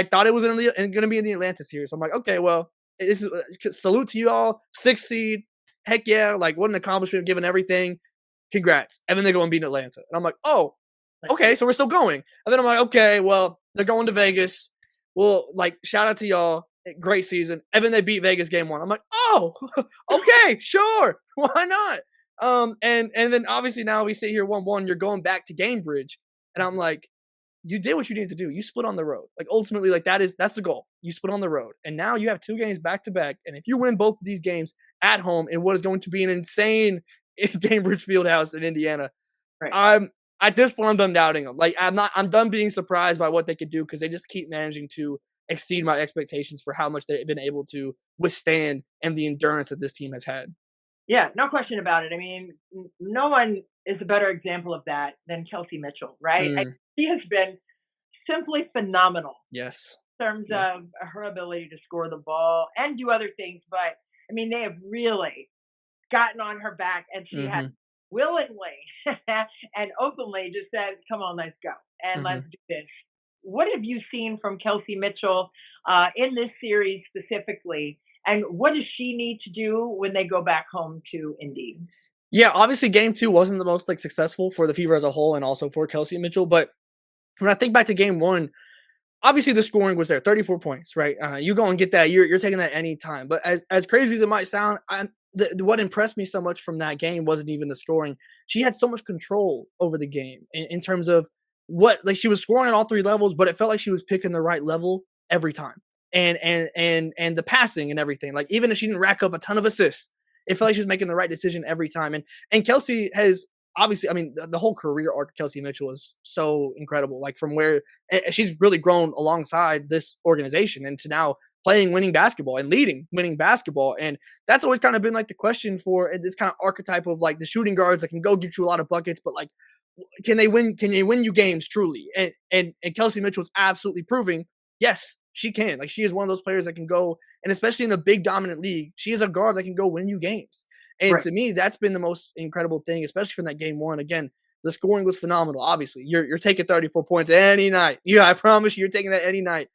thought it was going to be in the Atlanta series. So I'm like, okay, well, this is salute to you all, 6th seed, heck yeah, like what an accomplishment given everything. Congrats. And then they go and beat Atlanta, and I'm like, oh, Like, okay, so we're still going. And then I'm like, okay, well, they're going to Vegas. Well, like, shout out to y'all. Great season. And then they beat Vegas game 1. I'm like, oh, okay, sure. Why not? And then obviously now we sit here 1-1. You're going back to Gamebridge. And I'm like, you did what you needed to do. You split on the road. Like ultimately, like that's the goal. You split on the road. And now you have 2 games back to back. And if you win both of these games at home in what is going to be an insane Gamebridge Fieldhouse in Indiana, right. I'm at this point I'm done doubting them. Like I'm done being surprised by what they could do because they just keep managing to exceed my expectations for how much they've been able to withstand and the endurance that this team has had. Yeah, no question about it. I mean, no one is a better example of that than Kelsey Mitchell, right? Mm, She has been simply phenomenal yes. in terms Yeah. of her ability to score the ball and do other things. But I mean, they have really gotten on her back, and she has Mhm. willingly and openly just said, "Come on, let's go and let's Mhm. do this." What have you seen from Kelsey Mitchell in this series specifically, and what does she need to do when they go back home to Indy? Yeah, obviously game 2 wasn't the most like successful for the Fever as a whole and also for Kelsey Mitchell, but when I think back to game 1, obviously the scoring was there, 34 points, right? You go and get that, you're taking that any time. But as crazy as it might sound, what impressed me so much from that game wasn't even the scoring. She had so much control over the game in terms of what, like, she was scoring at all three levels, but it felt like she was picking the right level every time. And the passing and everything. Like, even if she didn't rack up a ton of assists, it felt like she was making the right decision every time. And Kelsey has obviously, I mean, the whole career arc of Kelsey Mitchell is so incredible. Like, from where she's really grown alongside this organization and to now playing winning basketball and leading winning basketball. And that's always kind of been like the question for this kind of archetype of like the shooting guards that can go get you a lot of buckets, but like, can they win? Can they win you games truly? And Kelsey Mitchell's absolutely proving, yes, she can. Like, she is one of those players that can go, and especially in a big dominant league, she is a guard that can go win you games. And Right. to me, that's been the most incredible thing, especially from that game one. Again, the scoring was phenomenal. Obviously, you're taking 34 points any night. Yeah, I promise you, you're taking that any night.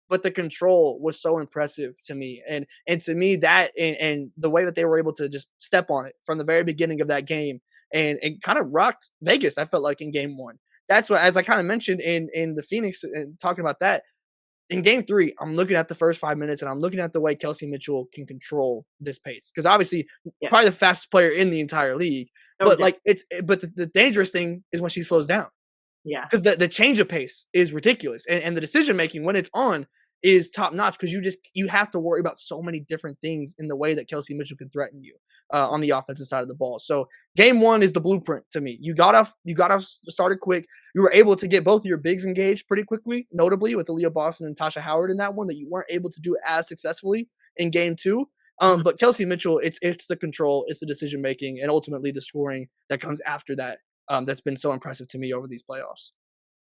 But the control was so impressive to me, and to me that and the way that they were able to just step on it from the very beginning of that game and kind of rocked Vegas. I felt like in game one. That's what, as I kind of mentioned in the Phoenix and talking about that, in game three, I'm looking at the first 5 minutes and I'm looking at the way Kelsey Mitchell can control this pace. Because obviously, Yeah. probably the fastest player in the entire league. No But doubt. like but the dangerous thing is when she slows down. Yeah. Because the change of pace is ridiculous. And the decision making when it's on is top notch because you have to worry about so many different things in the way that Kelsey Mitchell can threaten you on the offensive side of the ball. So game one is the blueprint to me. You got off started quick. You were able to get both of your bigs engaged pretty quickly, notably with Aaliyah Boston and Tasha Howard in that one that you weren't able to do as successfully in game two. Mhm. But Kelsey Mitchell, it's the control, it's the decision making, and ultimately the scoring that comes after that. That's been so impressive to me over these playoffs.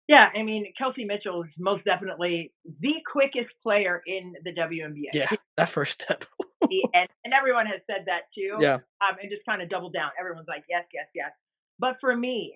Yeah, I mean, Kelsey Mitchell is most definitely the quickest player in the Yeah, WNBA. that first step. And everyone has said that too, Yeah. and just kind of double down. Everyone's like, yes, yes, yes. But for me,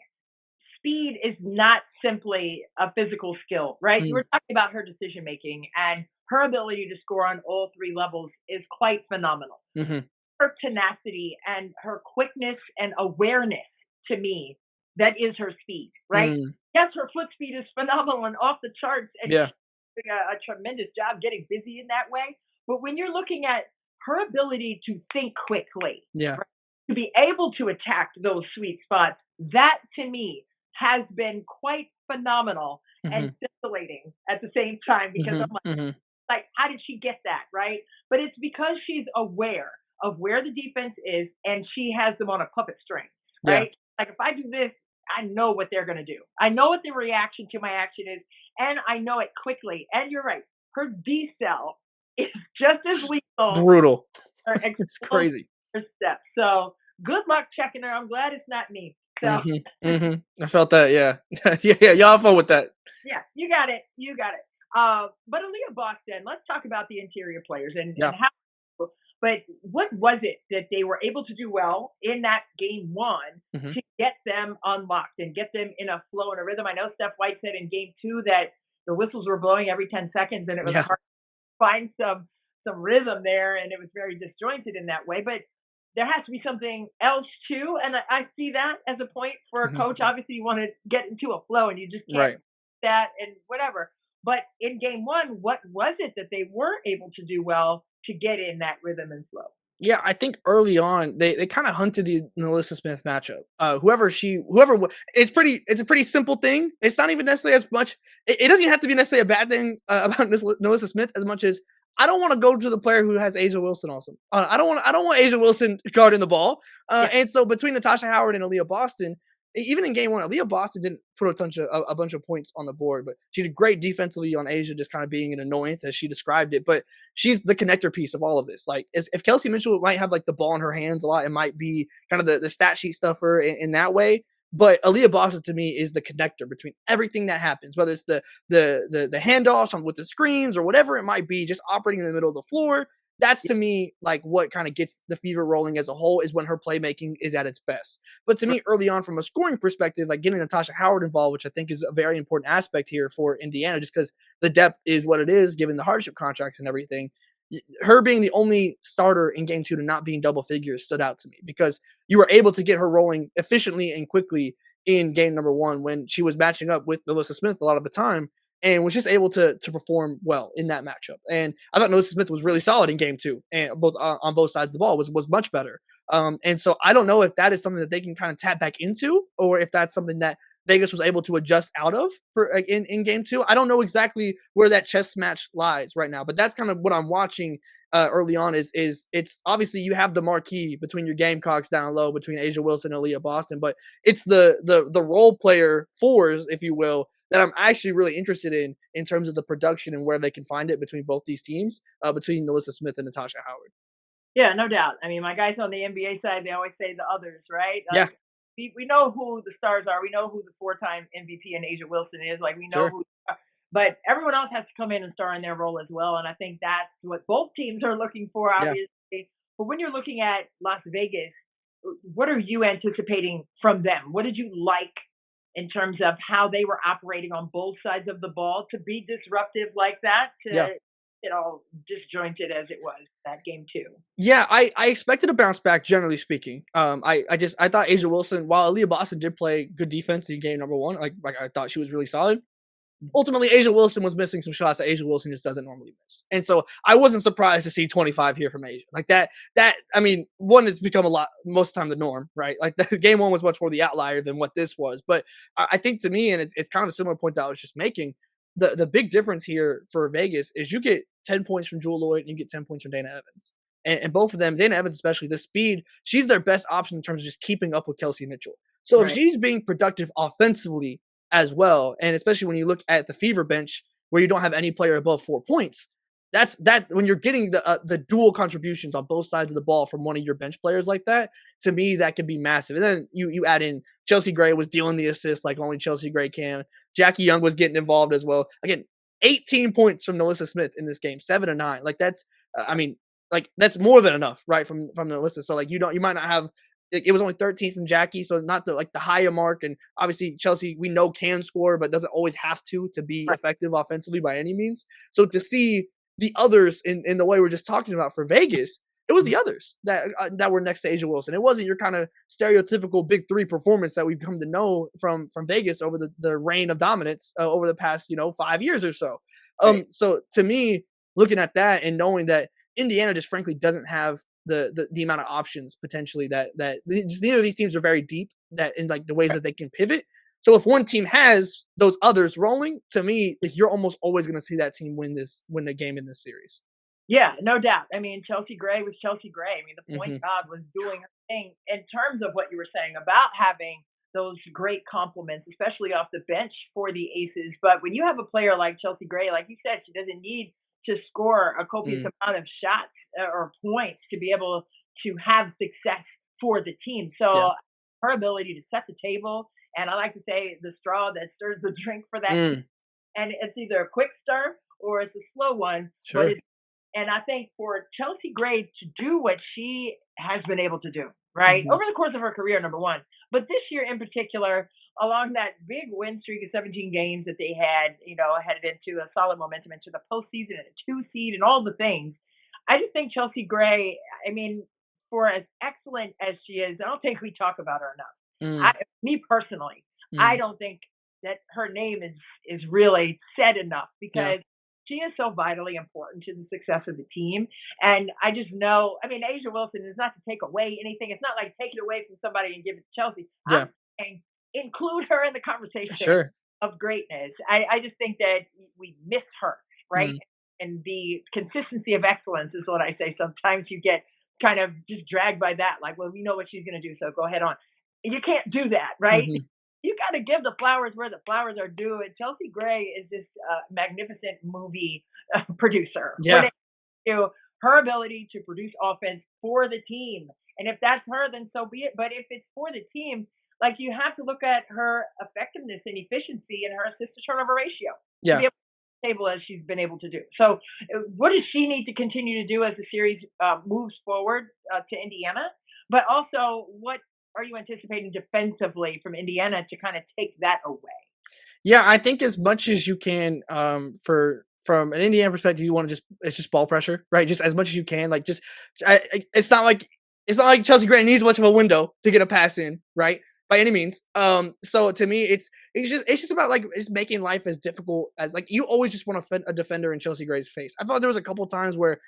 speed is not simply a physical skill, right? Mm, We're talking about her decision making, and her ability to score on all three levels is quite phenomenal. mhm, Her tenacity and her quickness and awareness, to me, that is her speed, right? mm, Yes, her foot speed is phenomenal and off the charts, and yeah, she's doing a tremendous job getting busy in that way. But when you're looking at her ability to think quickly, yeah, right, to be able to attack those sweet spots, that to me has been quite phenomenal and mhm, scintillating at the same time because mhm, I'm mhm, like, how did she get that, right? But it's because she's aware of where the defense is and she has them on a puppet string, yeah, right? Like, if I do this, I know what they're going to do. I know what the reaction to my action is, and I know it quickly. And you're right, her D cell is just as lethal brutal. or It's explosive crazy. step. So good luck checking her. I'm glad it's not me. So Mhm, mhm. I felt that, yeah. Yeah, yeah, y'all have fun with that. yeah, you got it. You got it. But Aaliyah Boston, let's talk about the interior players and Yeah, how. But what was it that they were able to do well in that game one mhm, to get them unlocked and get them in a flow and a rhythm? I know Steph White said in game two that the whistles were blowing every 10 seconds and it was yeah, hard to find some rhythm there and it was very disjointed in that way. But there has to be something else too. And I see that as a point for a mhm, coach. Obviously, you want to get into a flow and you just can't right. that and whatever. But in game one, what was it that they weren't able to do well to get in that rhythm and flow? Yeah, I think early on they kind of hunted the Melissa Smith matchup. It's a pretty simple thing. It's not even necessarily as much. It doesn't even have to be necessarily a bad thing about Melissa Smith as much as I don't want to go to the player who has Asia Wilson also. I don't want Asia Wilson guarding the ball. Yeah, And so between Natasha Howard and Aaliyah Boston, even in game one, Aaliyah Boston didn't put a bunch of points on the board, but she did great defensively on Asia, just kind of being an annoyance as she described it. But she's the connector piece of all of this. Like, if Kelsey Mitchell might have like the ball in her hands a lot, it might be kind of the stat sheet stuffer in that way. But Aaliyah Boston to me is the connector between everything that happens, whether it's the handoffs with the screens or whatever it might be, just operating in the middle of the floor. That's to me like what kind of gets the fever rolling as a whole is when her playmaking is at its best. But to me, early on from a scoring perspective, like getting Natasha Howard involved, which I think is a very important aspect here for Indiana, just because the depth is what it is, given the hardship contracts and everything. Her being the only starter in game two to not be in double figures stood out to me because you were able to get her rolling efficiently and quickly in game number one when she was matching up with Melissa Smith a lot of the time. and was just able to perform well in that matchup. And I thought Melissa Smith was really solid in game two, and both on both sides of the ball was much better. And so I don't know if that is something that they can kind of tap back into, or if that's something that Vegas was able to adjust out of for in game two. I don't know exactly where that chess match lies right now, but that's kind of what I'm watching early on. Is it's obviously you have the marquee between your Gamecocks down low between Asia Wilson and Aaliyah Boston, but it's the role player fours, if you will, that I'm actually really interested in terms of the production and where they can find it between both these teams, between Melissa Smith and Natasha Howard. Yeah, no doubt. I mean, my guys on the NBA side, they always say the others, right? Yeah, Like we know who the stars are. We know who the four-time MVP and Asia Wilson is. Like we know sure. who, but everyone else has to come in and star in their role as well. And I think that's what both teams are looking for, Yeah. obviously. But when you're looking at Las Vegas, what are you anticipating from them? What did you like in terms of how they were operating on both sides of the ball to be disruptive like that, Yeah. to disjointed as it was that game two? Yeah, I expected a bounce back, generally speaking. I thought Asia Wilson, while Aaliyah Boston did play good defense in game number one, like I thought she was really solid. Ultimately, Asia Wilson was missing some shots that Asia Wilson just doesn't normally miss. And so I wasn't surprised to see 25 here from Asia. Like that, I mean, one, it's become a lot, most of the time, the norm, right? Like the game one was much more the outlier than what this was. But I think to me, and it's kind of a similar point that I was just making, the big difference here for Vegas is you get 10 points from Jewel Lloyd and you get 10 points from Dana Evans. And both of them, Dana Evans especially, the speed, she's their best option in terms of just keeping up with Kelsey Mitchell. So if Right. she's being productive offensively as well, and especially when you look at the Fever bench where you don't have any player above 4 points, that's that when you're getting the dual contributions on both sides of the ball from one of your bench players like that, to me that can be massive. And then you add in Chelsea Gray was dealing the assists like only Chelsea Gray can. Jackie Young was getting involved as well. Again, 18 points from Melissa Smith in this game, 7 to 9. Like that's I mean, like that's more than enough, right? From Melissa. So like you might not have it was only 13 from Jackie, so not the higher mark. And obviously Chelsea, we know can score, but doesn't always have to be Right. effective offensively by any means. So to see the others in the way we're just talking about for Vegas, it was the others that were next to Asia Wilson. It wasn't your kind of stereotypical big three performance that we've come to know from Vegas over the reign of dominance over the past 5 years or so. Right. So to me, looking at that and knowing that Indiana just frankly doesn't have the amount of options potentially that just neither of these teams are very deep that in like the ways that they can pivot. So if one team has those others rolling, to me, like you're almost always going to see that team win the game in this series. Yeah, no doubt. I mean, Chelsea Gray was Chelsea Gray. I mean, the Hmm. point guard was doing her thing in terms of what you were saying about having those great compliments, especially off the bench for the Aces. But when you have a player like Chelsea Gray, like you said, she doesn't need to score a copious Mm, amount of shots or points to be able to have success for the team. yeah. So her ability to set the table, and I like to say the straw that stirs the drink for that team, Mm, and it's either a quick stir or it's a slow one, but sure. it's and I think for Chelsea Gray to do what she has been able to do, right, Hmm. over the course of her career, number one, but this year in particular, along that big win streak of 17 games that they had, headed into a solid momentum into the postseason and a 2 seed and all the things. I just think Chelsea Gray, I mean, for as excellent as she is, I don't think we talk about her enough. Mm, Me personally, I mm, don't think that her name is really said enough yeah. because she is so vitally important to the success of the team. And I just know, I mean, Asia Wilson is not to take away anything. It's not like take it away from somebody and give it to Chelsea. Yeah. I'm saying include her in the conversation Sure. of greatness. I just think that we miss her, right? Mm, And the consistency of excellence is what I say. Sometimes you get kind of just dragged by that, like, well, we know what she's going to do, so go ahead on. You can't do that, right? hmm. You got to give the flowers where the flowers are due. And Chelsea Gray is this magnificent movie producer when Yeah. it comes to her ability to produce offense for the team. And if that's her, then so be it. But if it's for the team, like you have to look at her effectiveness and efficiency and her assist to turnover ratio to Yeah. be able to table as she's been able to do. So, what does she need to continue to do as the series moves forward to Indiana? But also, what are you anticipating defensively from Indiana to kind of take that away? Yeah, I think as much as you can, for from an Indiana perspective, you want to just it's just ball pressure, right? Just as much as you can, like just it's not like Chelsea Gray needs much of a window to get a pass in, right? by any means. So to me, it's just about like it's making life as difficult as like you always just want to defend a defender in Chelsea Gray's face. I thought there was a couple times where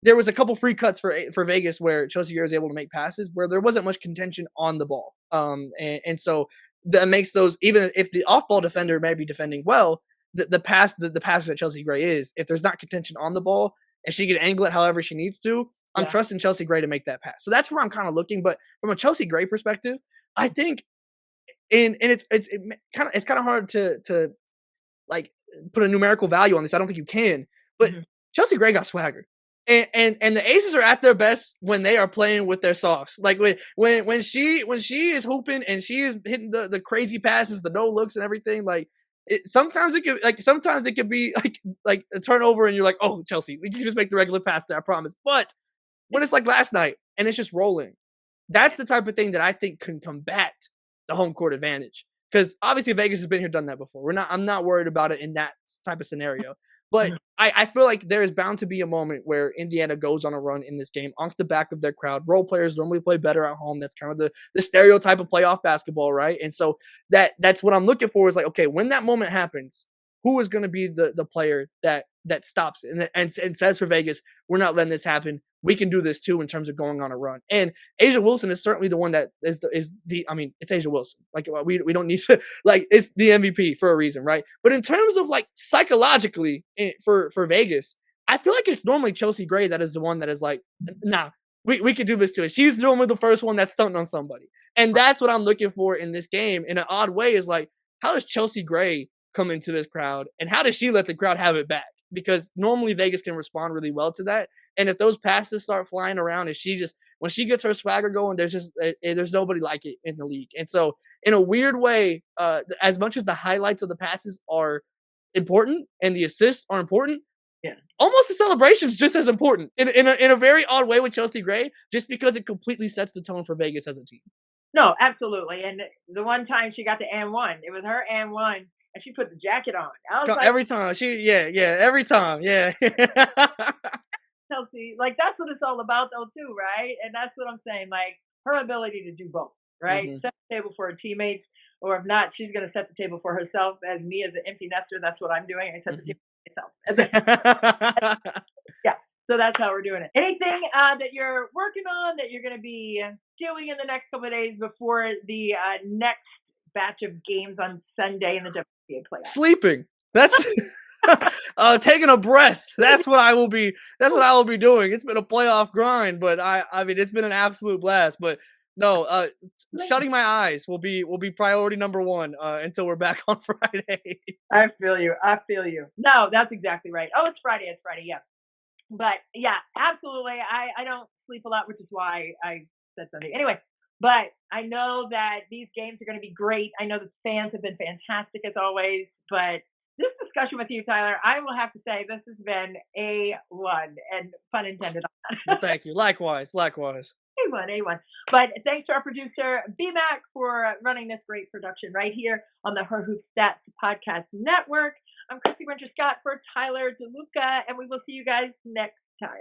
there was a couple free cuts for Vegas where Chelsea Gray was able to make passes where there wasn't much contention on the ball. And so that makes those, even if the off ball defender may be defending well, the pass that Chelsea Gray is, if there's not contention on the ball and she can angle it however she needs to, I'm Yeah. trusting Chelsea Gray to make that pass. So that's where I'm kind of looking. But from a Chelsea Gray perspective, I think and it's kind of hard to like put a numerical value on this. I don't think you can, but Mhm. Chelsea Gray got swagger. And the Aces are at their best when they are playing with their socks. Like when she is hooping and she is hitting the crazy passes, the no looks and everything. Like sometimes it could be like a turnover and you're like, oh Chelsea, we can just make the regular pass there, I promise. But when it's like last night and it's just rolling, that's the type of thing that I think can combat the home court advantage. Because obviously Vegas has been here, done that before. I'm not worried about it in that type of scenario. But Mhm. I feel like there is bound to be a moment where Indiana goes on a run in this game off the back of their crowd. Role players normally play better at home. That's kind of the stereotype of playoff basketball, right? And so that's what I'm looking for is like, okay, when that moment happens, who is going to be the player that stops it and says for Vegas, we're not letting this happen. We can do this too in terms of going on a run. And Asia Wilson is certainly the one that is the. I mean, it's Asia Wilson. Like we don't need to like it's the MVP for a reason, right? But in terms of like psychologically for Vegas, I feel like it's normally Chelsea Gray that is the one that is like, nah, we could do this to it. She's normally the first one that's stunting on somebody, and that's what I'm looking for in this game. In an odd way, is like how does Chelsea Gray come into this crowd, and how does she let the crowd have it back? Because normally Vegas can respond really well to that. And if those passes start flying around, and she just when she gets her swagger going, there's nobody like it in the league. And so, in a weird way, as much as the highlights of the passes are important and the assists are important, Yeah. almost the celebration's just as important in a very odd way with Chelsea Gray, just because it completely sets the tone for Vegas as a team. No, absolutely. And the one time she got the and one, it was her and one, and she put the jacket on. I was like, Every time every time, yeah. Chelsea, like that's what it's all about, though, too, right? And that's what I'm saying. Like her ability to do both, right? Hmm. Set the table for her teammates, or if not, she's going to set the table for herself. As me, as an empty nester, that's what I'm doing. I set the Hmm. table for myself. Yeah. So that's how we're doing it. Anything that you're working on that you're going to be doing in the next couple of days before the next batch of games on Sunday in the WNBA playoffs? Sleeping. That's taking a breath. That's what I will be. That's what I will be doing. It's been a playoff grind, but I mean, it's been an absolute blast. But no, shutting my eyes will be priority number one until we're back on Friday. I feel you. I feel you. No, that's exactly right. Oh, it's Friday. It's Friday. Yeah. But yeah, absolutely. I don't sleep a lot, which is why I said something. Anyway, but I know that these games are going to be great. I know the fans have been fantastic as always. But this discussion with you, Tyler, I will have to say this has been A1 and pun intended on Well, that. thank you. Likewise, likewise. A1, A1. But thanks to our producer, BMAC, for running this great production right here on the Her Hoop Stats Podcast Network. I'm Christy Winter Scott for Tyler DeLuca, and we will see you guys next time.